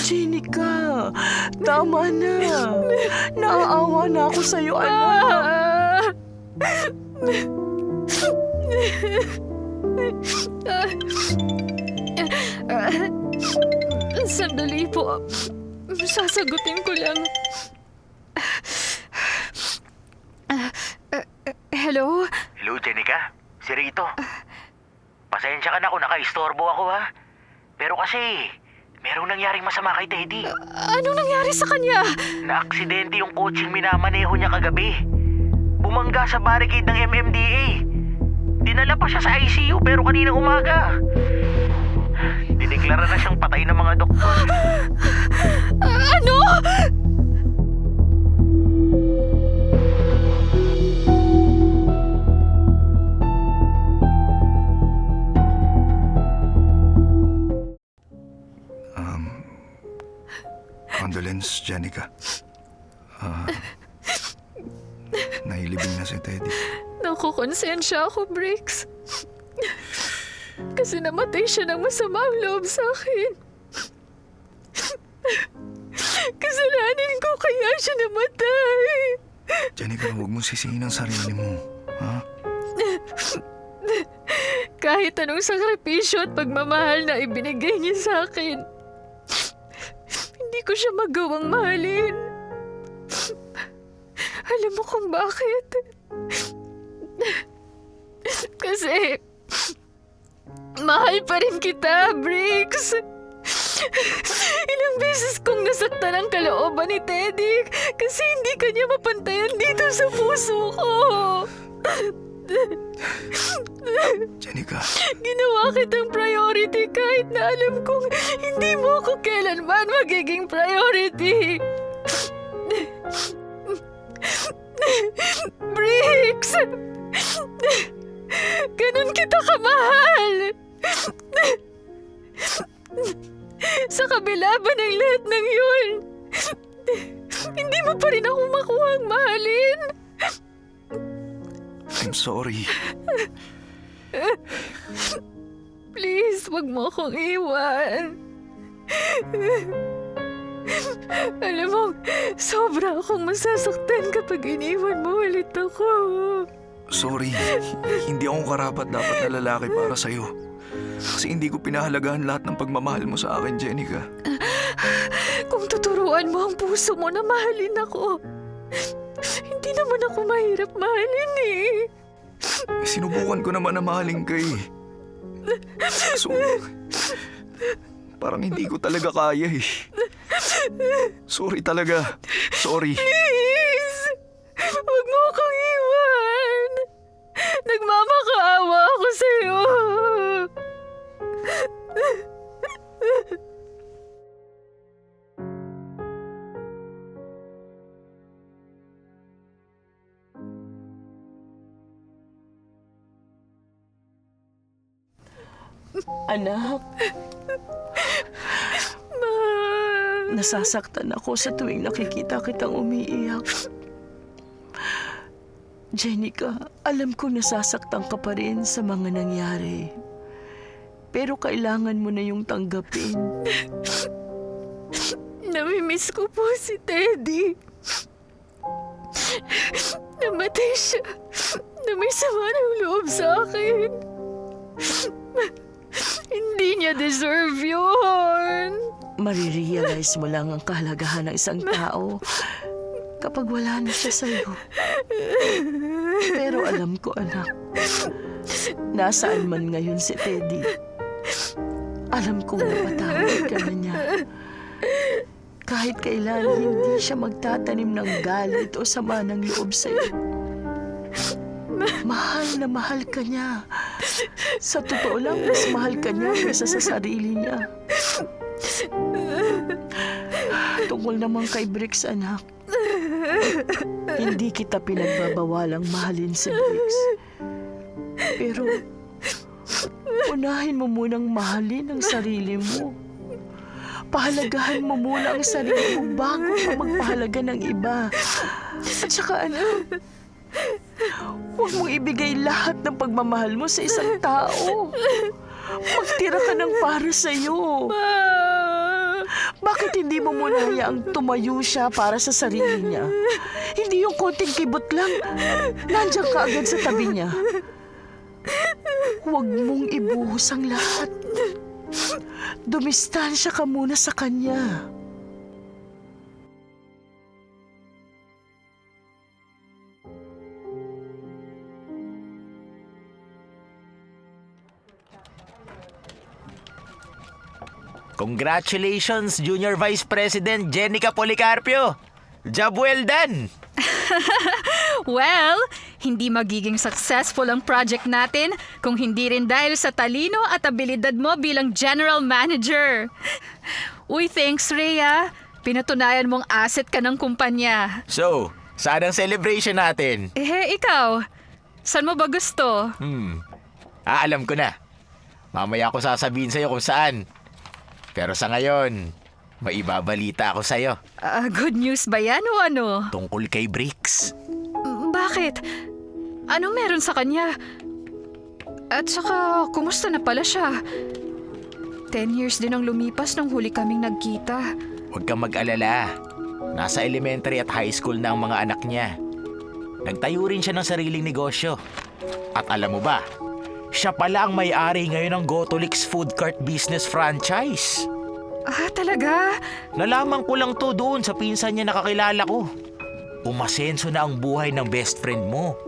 Jenica, tama na. Naaawa na ako sa'yo, anak. Sandali po. Sasagutin ko lang. Hello? Hello, Jenica. Si Rito. Pasensya ka na kung naka-istorbo ako, ha? Pero kasi, merong nangyaring masama kay Teddy. Anong nangyari sa kanya? Na-aksidente yung kotseng minamaneho niya kagabi. Bumangga sa barricade ng MMDA. Dinala pa siya sa ICU pero kaninang umaga. Dineklara na siyang patay ng mga doktor. Ano? Condolence, Jenica. Nailibing na si Teddy. Nakukonsensya ako, Bricks. Kasi namatay siya ng masamang loob sa akin. Kasalanan ko kaya siya namatay. Jenica, huwag mong sisihin ang sarili mo. Ha? kahit anong sakripisyo at pagmamahal na ibinigay niya sa akin, hindi ko siya magawang mahalin. Alam mo kung bakit? Kasi mahal pa rin kita, Briggs. Ilang beses kong nasaktan ang kalooban ni Teddy kasi hindi kanya mapantayan dito sa puso ko. Jenica, Ginawa kitang priority kahit na alam kong hindi mo ako kailanman magiging priority. Briggs! Ganun kita kamahal! Sa kabila ba ng lahat ng yun, hindi mo pa rin ako makuhang mahalin? I'm sorry. Please, wag mo akong iwan. Alam mo, sobra akong masasaktan kapag iniwan mo ulit ako. Sorry. Hindi ako karapat dapat na lalaki para sa'yo. Kasi hindi ko pinahalagahan lahat ng pagmamahal mo sa akin, Jenica. Kung tuturuan mo ang puso mo na mahalin ako, hindi naman ako mahirap mahalin eh. Sinubukan ko naman na mahalin ka eh. So, parang hindi ko talaga kaya eh. Sorry talaga. Sorry. Please! Huwag mo akong iwan! Nagmamakaawa ako sa'yo! Anak, nasasaktan ako sa tuwing nakikita kitang umiiyak. Jenica, alam ko nasasaktan ka pa rin sa mga nangyari. Pero kailangan mo na yung tanggapin. Namimiss ko po si Teddy. Namatay siya na may sama ng loob sa akin. Hindi niya deserve yun. Marirealize mo lang ang kahalagahan ng isang tao kapag wala na siya sa'yo. Pero alam ko, anak, nasaan man ngayon si Teddy, alam kong napatawad ka na niya. Kahit kailan hindi siya magtatanim ng galit o sama ng loob sa'yo. Mahal na mahal ka niya. Sa totoo lang, mas mahal ka niya kaysa sa sarili niya. Tungkol naman kay Briggs, anak, hindi kita pinagbabawalang mahalin si Briggs. Pero, unahin mo munang mahalin ang sarili mo. Pahalagahan mo muna ang sarili mo bago ka magpahalaga ng iba. At saka huwag mong ibigay lahat ng pagmamahal mo sa isang tao. Magtira ka ng para sa'yo. Bakit hindi mo muna hayaang tumayo siya para sa sarili niya? Hindi yung konting kibot lang, nandiyan ka agad sa tabi niya. Huwag mong ibuhos ang lahat. Dumistansya ka muna sa kanya. Congratulations, Junior Vice President Jenica Policarpio! Job well done! Well, hindi magiging successful ang project natin kung hindi rin dahil sa talino at abilidad mo bilang General Manager. Uy, thanks, Rhea. Pinatunayan mong asset ka ng kumpanya. So, saan ang celebration natin? Ikaw, saan mo ba gusto? Alam ko na. Mamaya ako sasabihin sa'yo kung saan. Pero sa ngayon, may ibabalita ako sa'yo. Good news ba yan o ano? Tungkol kay Briggs. Bakit? Anong meron sa kanya? At saka, kumusta na pala siya? 10 years din ang lumipas nang huli kaming nagkita. Huwag kang mag-alala. Nasa elementary at high school na ang mga anak niya. Nagtayo rin siya ng sariling negosyo. At alam mo ba, Siya pala ang may-ari ngayon ng Gotolix Food Cart Business Franchise. Ah, talaga? Nalaman ko lang to doon sa pinsan niya nakakilala ko. Umasenso na ang buhay ng best friend mo.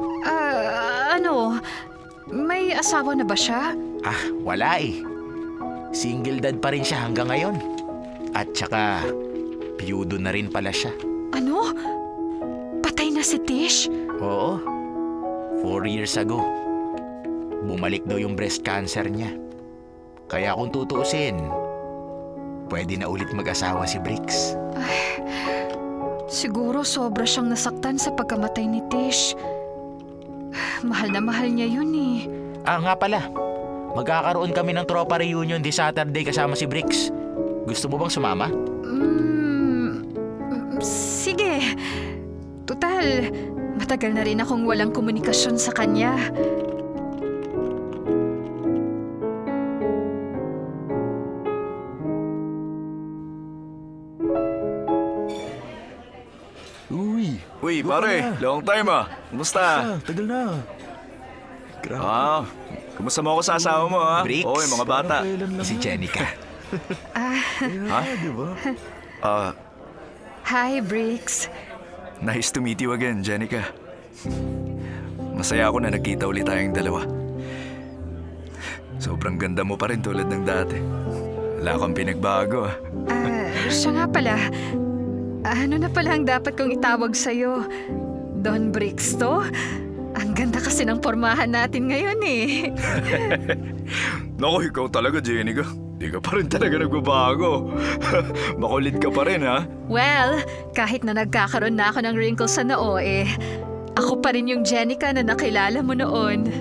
May asawa na ba siya? Ah, wala eh. Single dad pa rin siya hanggang ngayon. At saka, piyudo na rin pala siya. Ano? Patay na si Tish? Oo, 4 years ago. Bumalik daw yung breast cancer niya. Kaya kung tutuusin, pwede na ulit mag-asawa si Bricks. Siguro sobra siyang nasaktan sa pagkamatay ni Tish. Mahal na mahal niya yun eh. Ah, nga pala. Magkakaroon kami ng tropa reunion this Saturday kasama si Bricks. Gusto mo bang sumama? Sige. Tutal, matagal na rin akong walang komunikasyon sa kanya. Uy, pare, long time ah. Kumusta? Tagal na. Kumusta mo ako sa asawa mo ha? Bricks. Oy, mga bata. Si Jenica. Hi, Bricks. Nice to meet you again, Jenica. Masaya ako na nagkita ulit tayong dalawa. Sobrang ganda mo pa rin tulad ng dati. Wala kang pinagbago ah. Siya nga pala. Ano na pala ang dapat kong itawag sa'yo? Don Bricks to? Ang ganda kasi ng pormahan natin ngayon eh. Naku, ikaw talaga, Jenica. Di ka pa rin talaga nagbabago. Makulit ka pa rin ha? Well, kahit na nagkakaroon na ako ng wrinkles sa noo ako pa rin yung Jenica na nakilala mo noon.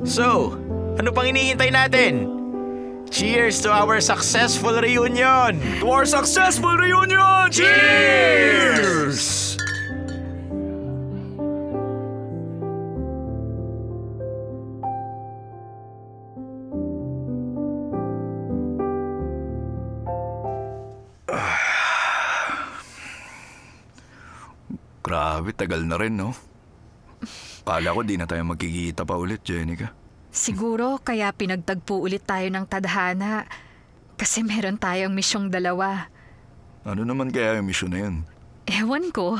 So, ano pang hinihintay natin? Cheers to our successful reunion! To our successful reunion! Cheers! Grabe, tagal na rin, no? Kala ko di na tayo magkikita pa ulit, Jenica. Siguro kaya pinagtagpo ulit tayo ng tadhana. Kasi meron tayong misyong dalawa. Ano naman kaya yung mission na yun? Ewan ko.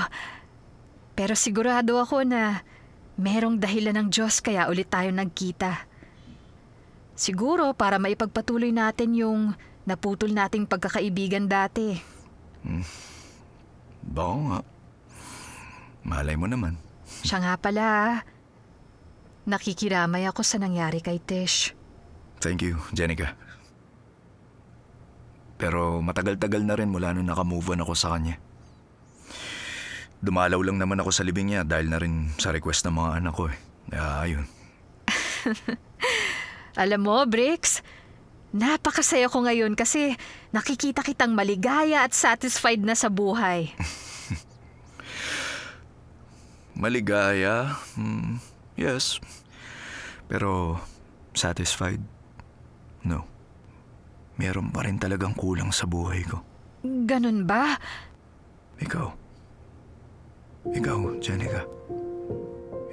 Pero sigurado ako na merong dahilan ng Diyos kaya ulit tayo nagkita. Siguro para maipagpatuloy natin yung naputol nating pagkakaibigan dati. Baka nga. Malay mo naman. Siya nga pala. Nakikiramay ako sa nangyari kay Tish. Thank you, Jenica. Pero matagal-tagal na rin mula nung nakamove on ako sa kanya. Dumalaw lang naman ako sa libing niya dahil na rin sa request ng mga anak ko eh. Kaya ayun. Alam mo, Bricks, napakasaya ko ngayon kasi nakikita kitang maligaya at satisfied na sa buhay. Maligaya? Yes. Pero satisfied? No. Meron pa rin talagang kulang sa buhay ko. Ganun ba? Ikaw, Jenica.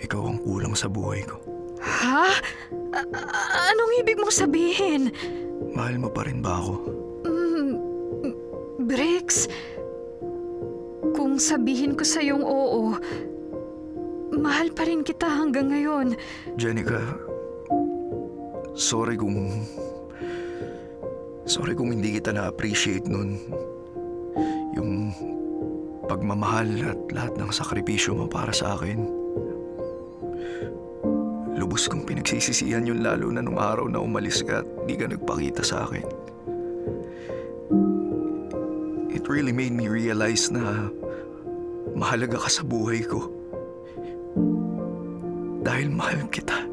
Ikaw ang kulang sa buhay ko. Ha? Anong ibig mong sabihin? Mahal mo pa rin ba ako? Bricks, kung sabihin ko sa iyong oo, mahal pa rin kita hanggang ngayon. Jenica, sorry kung hindi kita na-appreciate nun. Yung pagmamahal at lahat ng sakripisyo mo para sa akin. Lubos kong pinagsisisihan yun lalo na nung araw na umalis ka at di ka nagpakita sa akin. It really made me realize na mahalaga ka sa buhay ko. Dahil mahal kita.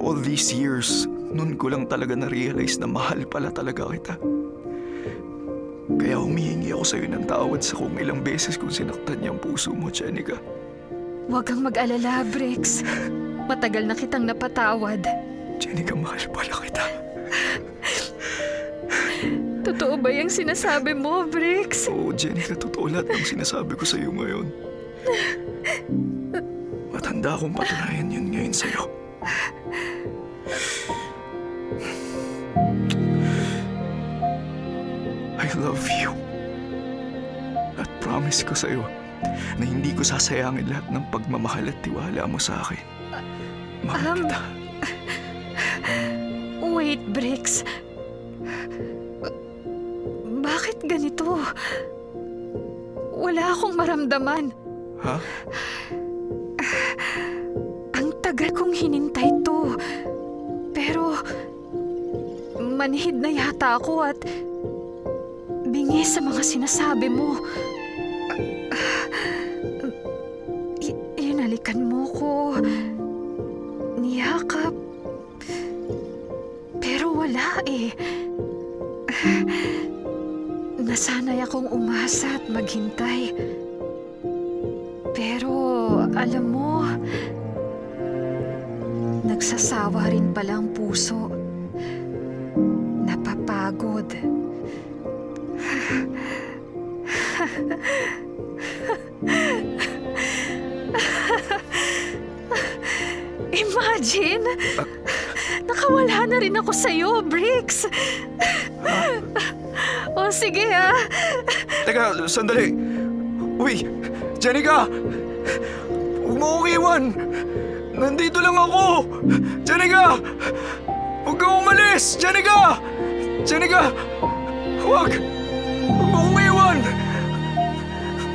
All these years, nun ko lang talaga na-realize na mahal pala talaga kita. Kaya humihingi ako sa'yo ng tawad sa kung ilang beses kung sinaktan niya ang puso mo, Jenica. Huwag kang mag-alala, Bricks. Matagal na kitang napatawad. Jenica, mahal pala kita. Totoo ba yung sinasabi mo, Bricks? Oo, Jenica, totoo lahat ng sinasabi ko sa'yo ngayon. handa akong patunayan yun ngayon sa'yo. I love you. At promise ko sa'yo na hindi ko sasayangin lahat ng pagmamahal at tiwala mo sa akin. Mahal kita. Wait, Bricks. Bakit ganito? Wala akong maramdaman. Ha? Ang tagal kong hinintay to. Pero manhid na yata ako at bingi sa mga sinasabi mo. Inalikan mo ko. Niyakap. Pero wala eh. Nasanay akong umasa at maghintay. Pero alam mo, nagsasawa rin pala ang puso. Napapagod. Imagine! Nakawala na rin ako sa'yo, Bricks! O sige ha! Teka, sandali. Uy, Jenica! Huwag mo akong iwan! Nandito lang ako! Jenica! Huwag kang umalis! Jenica! Jenica! Huwag! Huwag mo akong iwan!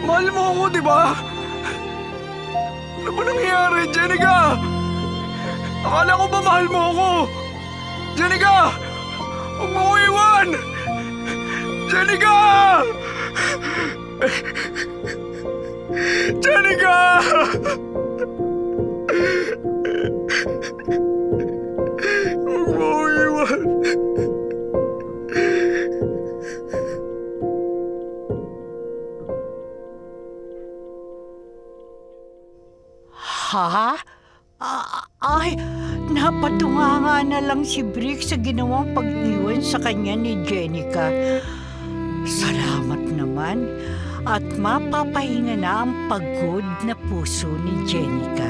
Mahal mo ako, di ba? Ano ba nangyayari, Jenica? Akala ko ba mahal mo ako? Jenica! Huwag mo akong iwan! Jenica! Jenica! Huwag mo akong iwan! Ha? Ay, napatunganga na lang si Bricks sa ginawang pag-iwan sa kanya ni Jenica. Salamat naman at mapapahinga na ang pagod na puso ni Jenica.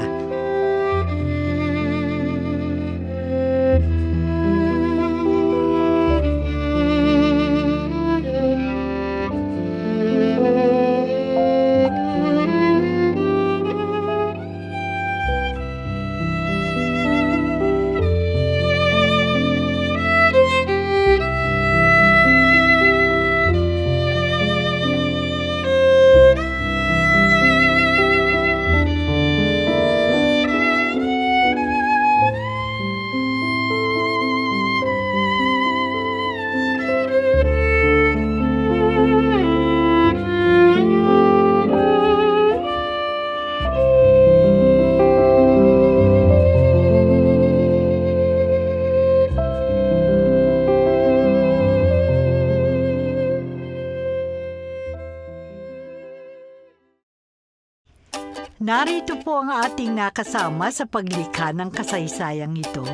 Narito po ang ating nakasama sa paglikha ng kasaysayang ito.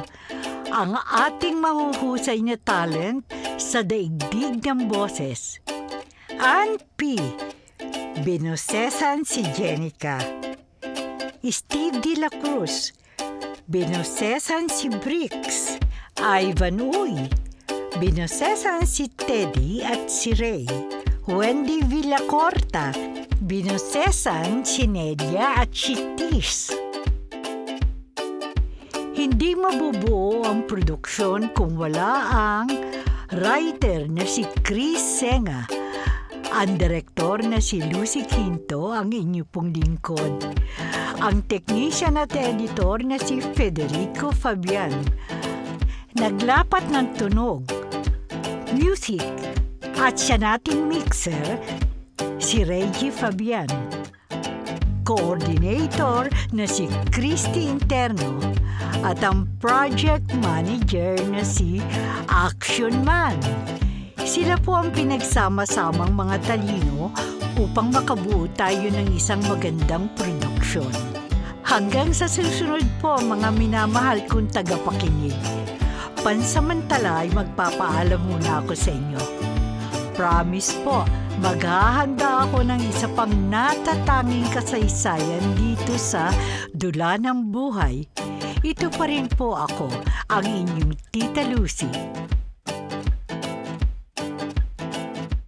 Ang ating mahuhusay na talent sa daigdig ng boses. Ann P. Binosesan si Jenica. Steve De La Cruz. Binosesan si Bricks. Ivan Uy. Binosesan si Teddy at si Ray. Wendy Villacorta. Binosesan si Nelia at si Tis. Hindi mabubuo ang produksyon kung wala ang writer na si Chris Senga, ang direktor na si Lucy Quinto, ang inyo pong lingkod, ang technician at editor na si Federico Fabian, naglapat ng tunog, music, at siya nating mixer, si Reggie Fabian. Coordinator na si Christy Interno at ang project manager na si Action Man. Sila po ang pinagsama-samang mga talino upang makabuo tayo ng isang magandang produksyon. Hanggang sa susunod po mga minamahal kong tagapakinig. Pansamantala ay magpapaalam muna ako sa inyo. Promise po, maghahanda ako ng isa pang natatanging kasaysayan dito sa Dula ng Buhay. Ito pa rin po ako, ang inyong Tita Lucy.